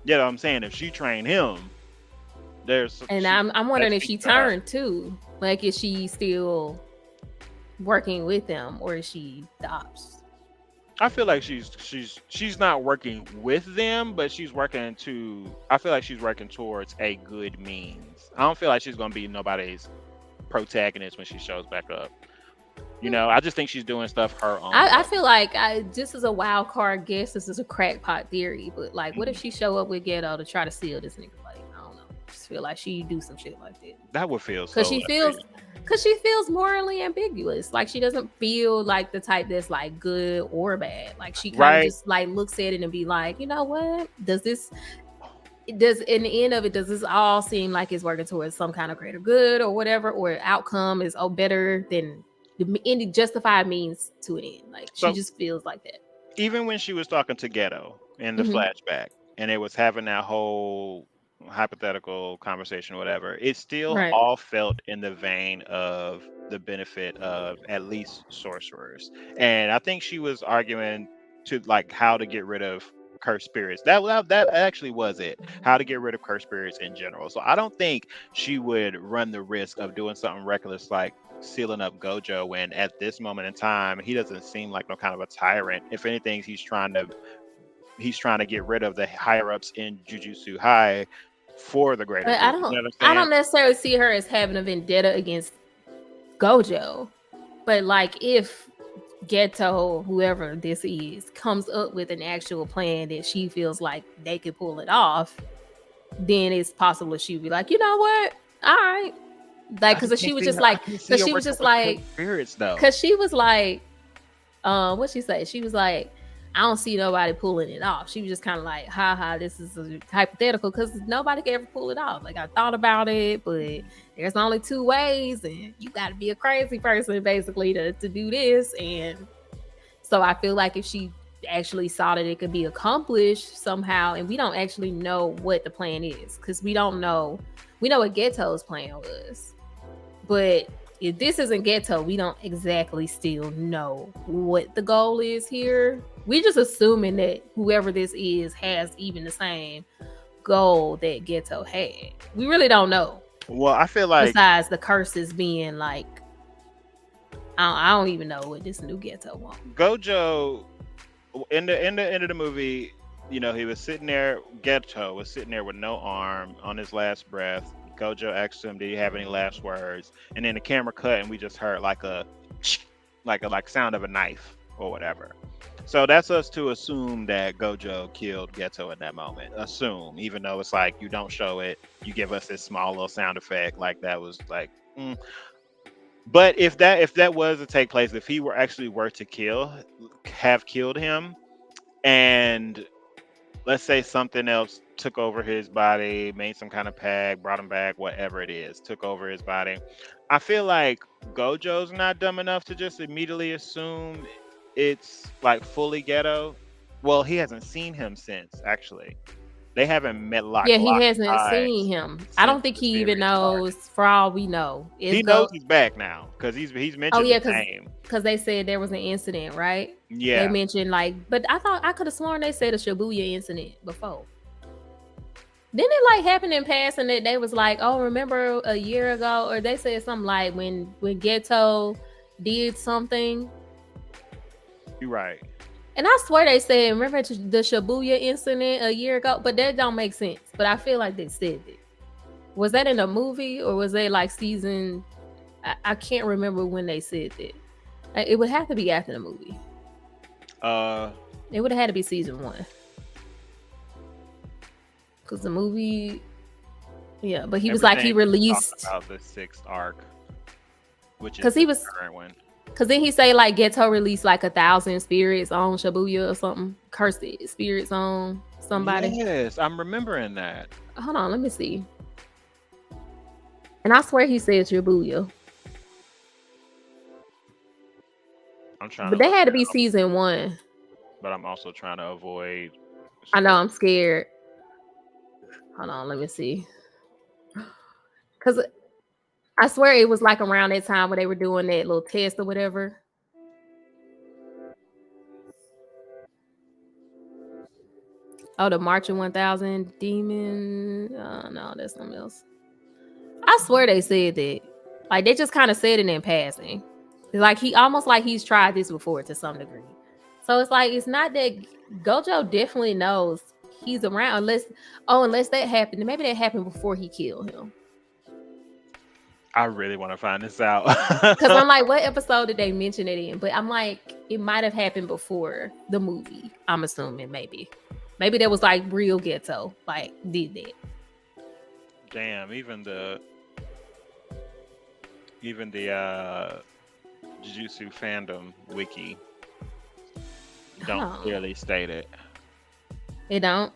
Yeah, I'm saying if she trained him, I'm wondering if she turned too. Like, is she still working with them, or is she the ops? I feel like she's not working with them, but I feel like she's working towards a good means. I don't feel like she's gonna be nobody's protagonist when she shows back up. I just think she's doing stuff her own. I feel like this is a wild card guess. This is a crackpot theory, but like, what if she show up with Ghetto to try to steal this nigga? Like, I don't know. I just feel like she do some shit like that. That would feel because she feels morally ambiguous. Like, she doesn't feel like the type that's like good or bad. Like, she kind of just like looks at it and be like, you know what? In the end of it, does this all seem like it's working towards some kind of greater good or whatever, or outcome is better than the end justified means to an end? Like, she just feels like that. Even when she was talking to Ghetto in the flashback, and it was having that whole hypothetical conversation or whatever, it still all felt in the vein of the benefit of at least sorcerers. And I think she was arguing to like how to get rid of cursed spirits. That actually was it. How to get rid of cursed spirits in general. So I don't think she would run the risk of doing something reckless like sealing up Gojo when at this moment in time he doesn't seem like no kind of a tyrant. If anything, he's trying to get rid of the higher ups in Jujutsu High for the greater good. I don't necessarily see her as having a vendetta against Gojo, but like, if Ghetto, whoever this is, comes up with an actual plan that she feels like they could pull it off, then it's possible she'd be like, you know what, all right. Like, because she was just like spirits though. Because she was like, what she said? She was like, I don't see nobody pulling it off. She was just kind of like, haha, this is a hypothetical, because nobody can ever pull it off. Like, I thought about it, but there's only two ways, and you got to be a crazy person basically to do this. And so I feel like if she actually saw that it could be accomplished somehow, and we don't actually know what the plan is, because we don't know. We know what Ghetto's plan was, but if this isn't Ghetto, we don't exactly still know what the goal is here. We're just assuming that whoever this is has even the same goal that Ghetto had. We really don't know. Well, I feel like besides the curses being like, I don't even know what this new Ghetto wants. Gojo, in the end of the movie, he was sitting there. Ghetto was sitting there with no arm, on his last breath. Gojo asked him, "Did he have any last words?" And then the camera cut, and we just heard like a sound of a knife or whatever. So that's us to assume that Gojo killed Ghetto in that moment. Assume, even though it's like you don't show it, you give us this small little sound effect. Like that was like. But if that was to take place, if he were to have killed him, and let's say something else took over his body, made some kind of pact, brought him back, whatever it is, took over his body, I feel like Gojo's not dumb enough to just immediately assume it's like fully Ghetto. Well, he hasn't seen him since, actually. They haven't met he hasn't seen him. I don't think he even knows, for all we know. He knows he's back now, because he's mentioned his name. Because they said there was an incident, right? Yeah. They mentioned but I could have sworn they said a Shibuya incident before. Didn't it like happen in passing that they was like, oh, remember a year ago? Or they said something like when Ghetto did something. You're right. And I swear they said, remember the Shibuya incident a year ago? But that don't make sense. But I feel like they said it. Was that in a movie, or was they like season? I can't remember when they said that. It would have to be after the movie. It would have had to be season 1. Because the movie, yeah. But he was like, he released about the 6th arc, which is the current one. Because then he say like Ghetto released like 1,000 spirits on Shibuya or something. Cursed spirits on somebody. Yes, I'm remembering that. Hold on, let me see. And I swear he said Shibuya. But they had to be season 1. But I'm also trying to avoid. I know, I'm scared. Hold on, let me see. Because I swear it was like around that time where they were doing that little test or whatever. Oh, the Marching 1000 Demon. Oh, no, that's something else. I swear they said that. Like, they just kind of said it in passing. It's like he's tried this before to some degree. So it's like, it's not that Gojo definitely knows he's around unless that happened. Maybe that happened before he killed him. I really want to find this out. Because I'm like, what episode did they mention it in? But I'm like, it might have happened before the movie. I'm assuming maybe that was like real ghetto, like did that. Damn, even the Jujutsu fandom wiki don't clearly state it. It don't.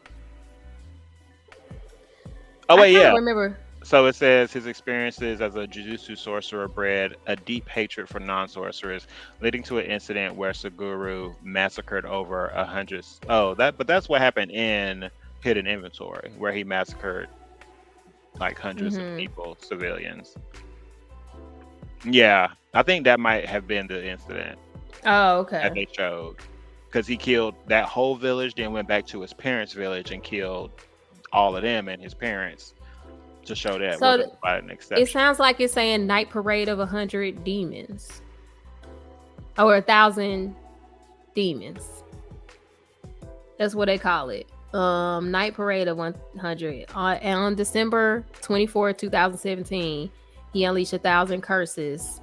Oh wait, yeah. Remember. So it says his experiences as a Jujutsu sorcerer bred a deep hatred for non-sorcerers, leading to an incident where Suguru massacred over 100. But that's what happened in Hidden Inventory, where he massacred like hundreds of people, civilians. Yeah, I think that might have been the incident. Oh, okay. That they showed, because he killed that whole village, then went back to his parents' village and killed all of them and his parents. To show that so an exception. It sounds like it's saying night parade of 100 demons or 1,000 demons. That's what they call it. Night parade of 100. On December 24, 2017, he unleashed 1,000 curses.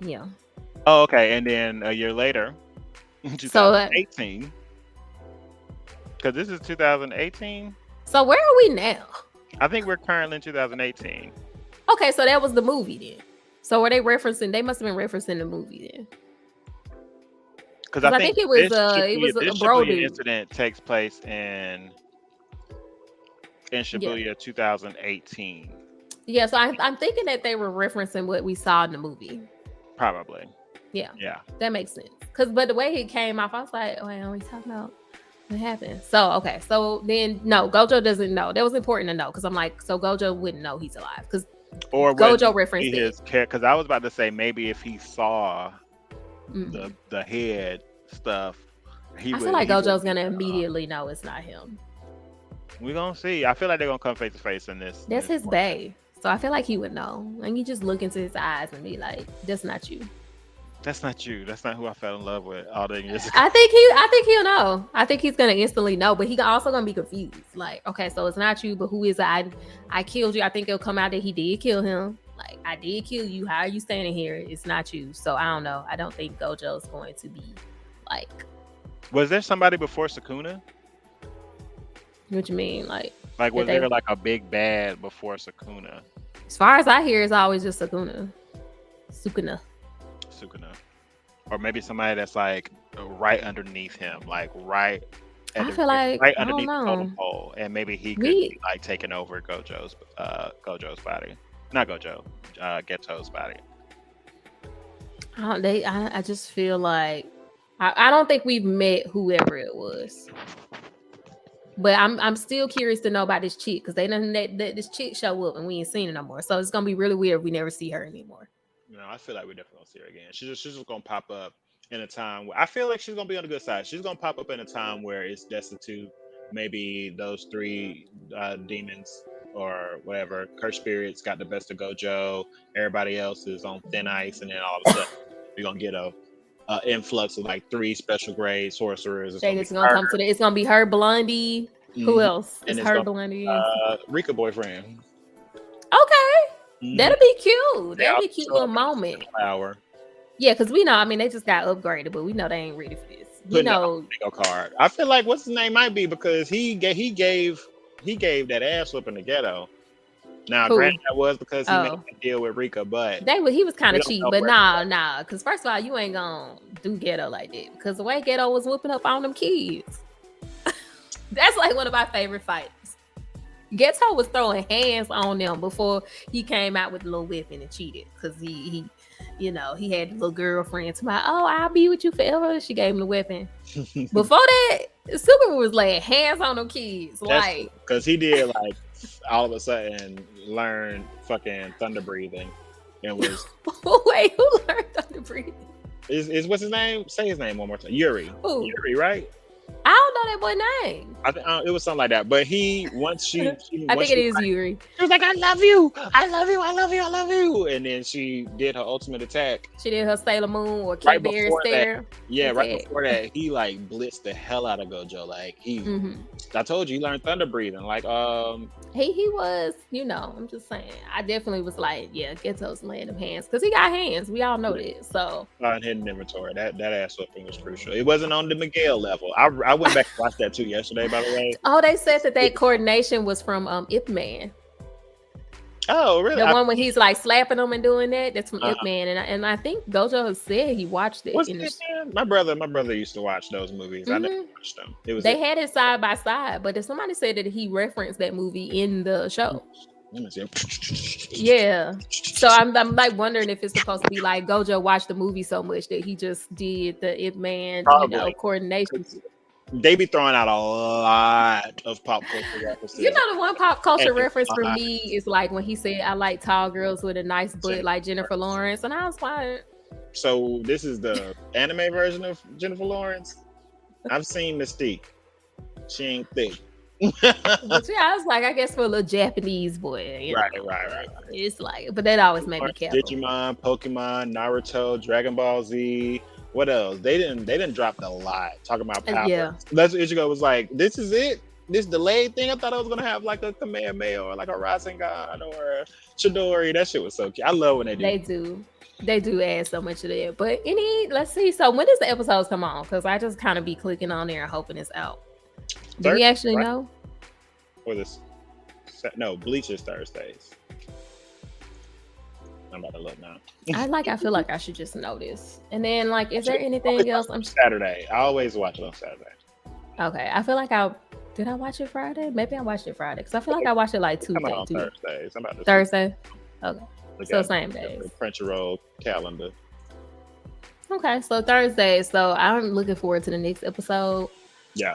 Yeah. Oh, okay. And then a year later, 2018, because this is 2018. So where are we now? I think we're currently in 2018. Okay, so that was the movie then. So were they referencing? They must have been referencing the movie then. Because I think it was a bro dude. Incident takes place in Shibuya 2018. Yeah, so I'm thinking that they were referencing what we saw in the movie. Probably. Yeah. Yeah. That makes sense. But the way it came off, I was like, oh, are we talking about? What happened? So okay, so then no, Gojo doesn't know. That was important to know because I'm like, so Gojo wouldn't know he's alive because Gojo referenced his care. Because I was about to say maybe if he saw the head stuff, I feel like Gojo's gonna immediately know it's not him. We're gonna see. I feel like they're gonna come face to face in this. That's his bae, so I feel like he would know. And you just look into his eyes and be like, "That's not you." That's not you. That's not who I fell in love with all the years ago. I think he'll know. I think he's gonna instantly know, but he also gonna be confused. Like, okay, so it's not you, but who is it? I killed you. I think it'll come out that he did kill him. Like, I did kill you. How are you standing here? It's not you. So I don't know. I don't think Gojo's going to be like. Was there somebody before Sukuna? What you mean, like was there like a big bad before Sukuna? As far as I hear, it's always just Sukuna. Or maybe somebody that's like right underneath him, like right underneath the totem pole, and maybe he could be like taking over Gojo's body, not Gojo, Geto's body. I just feel like I don't think we've met whoever it was, but I'm still curious to know about this chick because they done let this chick show up and we ain't seen her no more. So it's gonna be really weird if we never see her anymore. No, I feel like we definitely gonna see her again. She's just gonna pop up in a time where I feel like she's gonna be on the good side. She's gonna pop up in a time where it's destitute. Maybe those three demons or whatever curse spirits got the best of Gojo. Everybody else is on thin ice, and then all of a sudden we're gonna get a influx of like 3 special grade sorcerers. It's gonna be her, Blondie. Who else? It's her, Blondie. Rika boyfriend. Okay. That'll be cute. That'll be a cute little moment. Flower. Yeah, because we know. I mean, they just got upgraded, but we know they ain't ready for this. You know, card. I feel like what's his name might be because he gave that ass whip in the ghetto. Now, granted, that was because he made a deal with Rika, but he was kind of cheap. But nah. Because first of all, you ain't gonna do ghetto like that because the way ghetto was whooping up on them kids. That's like one of my favorite fights. Geto was throwing hands on them before he came out with the little weapon and cheated because he had a little girlfriend to my, I'll be with you forever. She gave him the weapon. Before that, Super was laying hands on them kids. Because he did like all of a sudden learn fucking thunder breathing and was. Wait, who learned thunder breathing? Is what's his name? Say his name one more time. Yuri. Who? Yuri, right? I don't know that boy name. It was something like that. But once she I think it is Yuri. She was like, I love you. I love you. I love you. I love you. And then she did her ultimate attack. She did her Sailor Moon or Kid Right Bear before stare. Yeah, right before that, he like blitzed the hell out of Gojo. Like I told you, he learned thunder breathing. Like he was, I'm just saying. I definitely was like, yeah, get those land of hands because he got hands. We all know that. So hidden inventory. That ass whooping was crucial. It wasn't on the Miguel level. I went back and watched that too yesterday, by the way. Oh, they said that coordination was from Ip Man. Oh, really? The one when he's like slapping them and doing that, that's from Ip Man. And I think Gojo has said he watched it. My brother used to watch those movies. I never watched them. They had it side by side, but if somebody said that he referenced that movie in the show. Yeah. So I'm like wondering if it's supposed to be like Gojo watched the movie so much that he just did the Ip Man, coordination. They be throwing out a lot of pop culture references. The one pop culture reference for me is like when he said, I like tall girls with a nice butt like Jennifer Lawrence. And I was like... So this is the anime version of Jennifer Lawrence? I've seen Mystique. She ain't thick. But yeah, I was like, I guess for a little Japanese boy. Right. It's like, but that always made me careful. Digimon, Pokemon, Naruto, Dragon Ball Z... What else? They didn't drop a lot talking about power. Yeah. Let's Ichigo was like, this is it. This delayed thing. I thought I was gonna have like a Kamehameha or like a Rasengan or a Chidori. That shit was so cute. I love when they do. They do add so much of that. But let's see. So when does the episodes come on? Because I just kind of be clicking on there and hoping it's out. Do we actually know? Or this? No, Bleach is Thursdays. I'm about to look now. I feel like I should just know this. And then, like, is there anything else? Saturday. I always watch it on Saturday. Okay. I feel like did I watch it Friday? Maybe I watched it Friday because I feel like I watched it like Tuesday. Thursdays. Thursday. Okay. So same days. Crunchyroll calendar. Okay, so Thursday. So I'm looking forward to the next episode. Yeah.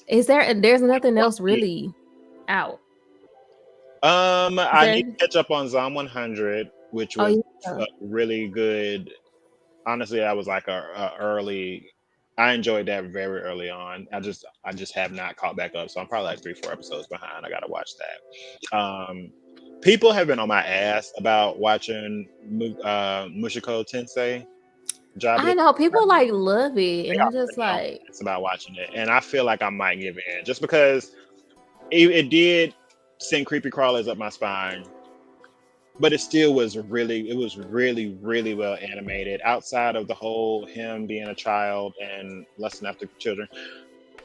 There's nothing else really out? I need to catch up on Zom 100, which was really good. Honestly, I was like I enjoyed that very early on. I just have not caught back up, so I'm probably like 3-4 episodes behind. I gotta watch that. People have been on my ass about watching Mushoku Tensei. I know people like love it, and I'm just like, it's about watching it, and I feel like I might give in just because it did send creepy crawlers up my spine, but it still was really well animated. Outside of the whole him being a child and lusting after children,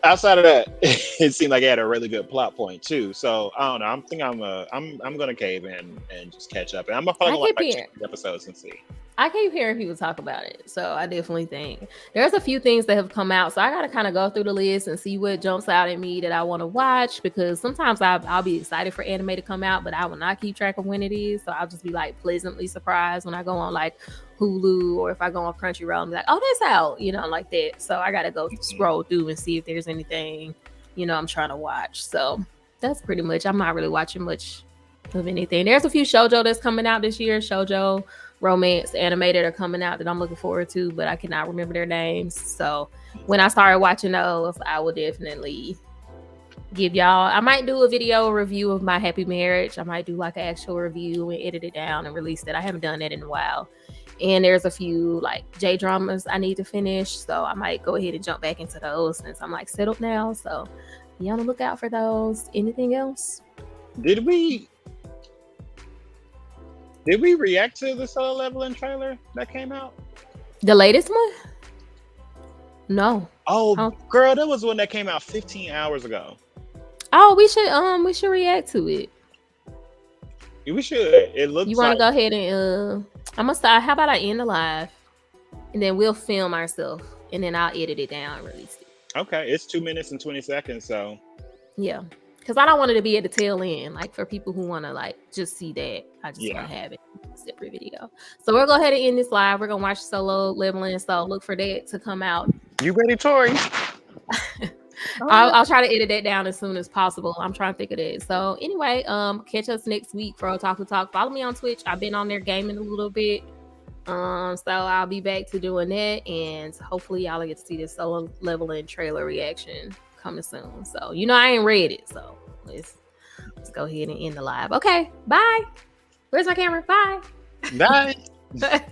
outside of that, it seemed like it had a really good plot point too. So I don't know. I'm gonna cave in and just catch up, and I'm gonna probably watch like 2 episodes and see. I keep hearing people talk about it, so I definitely think there's a few things that have come out. So I got to kind of go through the list and see what jumps out at me that I want to watch, because sometimes I'll be excited for anime to come out, but I will not keep track of when it is. So I'll just be like pleasantly surprised when I go on like Hulu or if I go on Crunchyroll and be like, oh, that's out, like that. So I got to go scroll through and see if there's anything, I'm trying to watch. So that's pretty much, I'm not really watching much of anything. There's a few shoujo that's coming out this year. Shoujo romance animated are coming out that I'm looking forward to, but I cannot remember their names. So when I started watching those, I will definitely give y'all, I might do a video review of My Happy Marriage. I might do like an actual review and edit it down and release it. I haven't done that in a while. And there's a few like J-dramas I need to finish, so I might go ahead and jump back into those since I'm like settled now. So be on the lookout for those. Anything else? Did we react to the Solo Leveling trailer that came out? The latest one? No. Oh, girl, that was one that came out 15 hours ago. Oh, we should react to it. We should. It looks. You want to go ahead and I'm gonna start. How about I end the live, and then we'll film ourselves, and then I'll edit it down and release it. Okay, it's 2 minutes and 20 seconds, so. Yeah. Because I don't want it to be at the tail end. Like for people who want to like just see that, I just want to have it in a separate video. So we'll go ahead and end this live. We're gonna watch Solo Leveling. So look for that to come out. You ready, Tori? I'll try to edit that down as soon as possible. I'm trying to think of that. So anyway, catch us next week for Otaku Talk. Follow me on Twitch. I've been on there gaming a little bit. So I'll be back to doing that, and hopefully y'all get to see this solo leveling trailer reaction coming soon. So I ain't read it, so let's go ahead and end the live. Okay, bye. Where's my camera? Bye. Bye.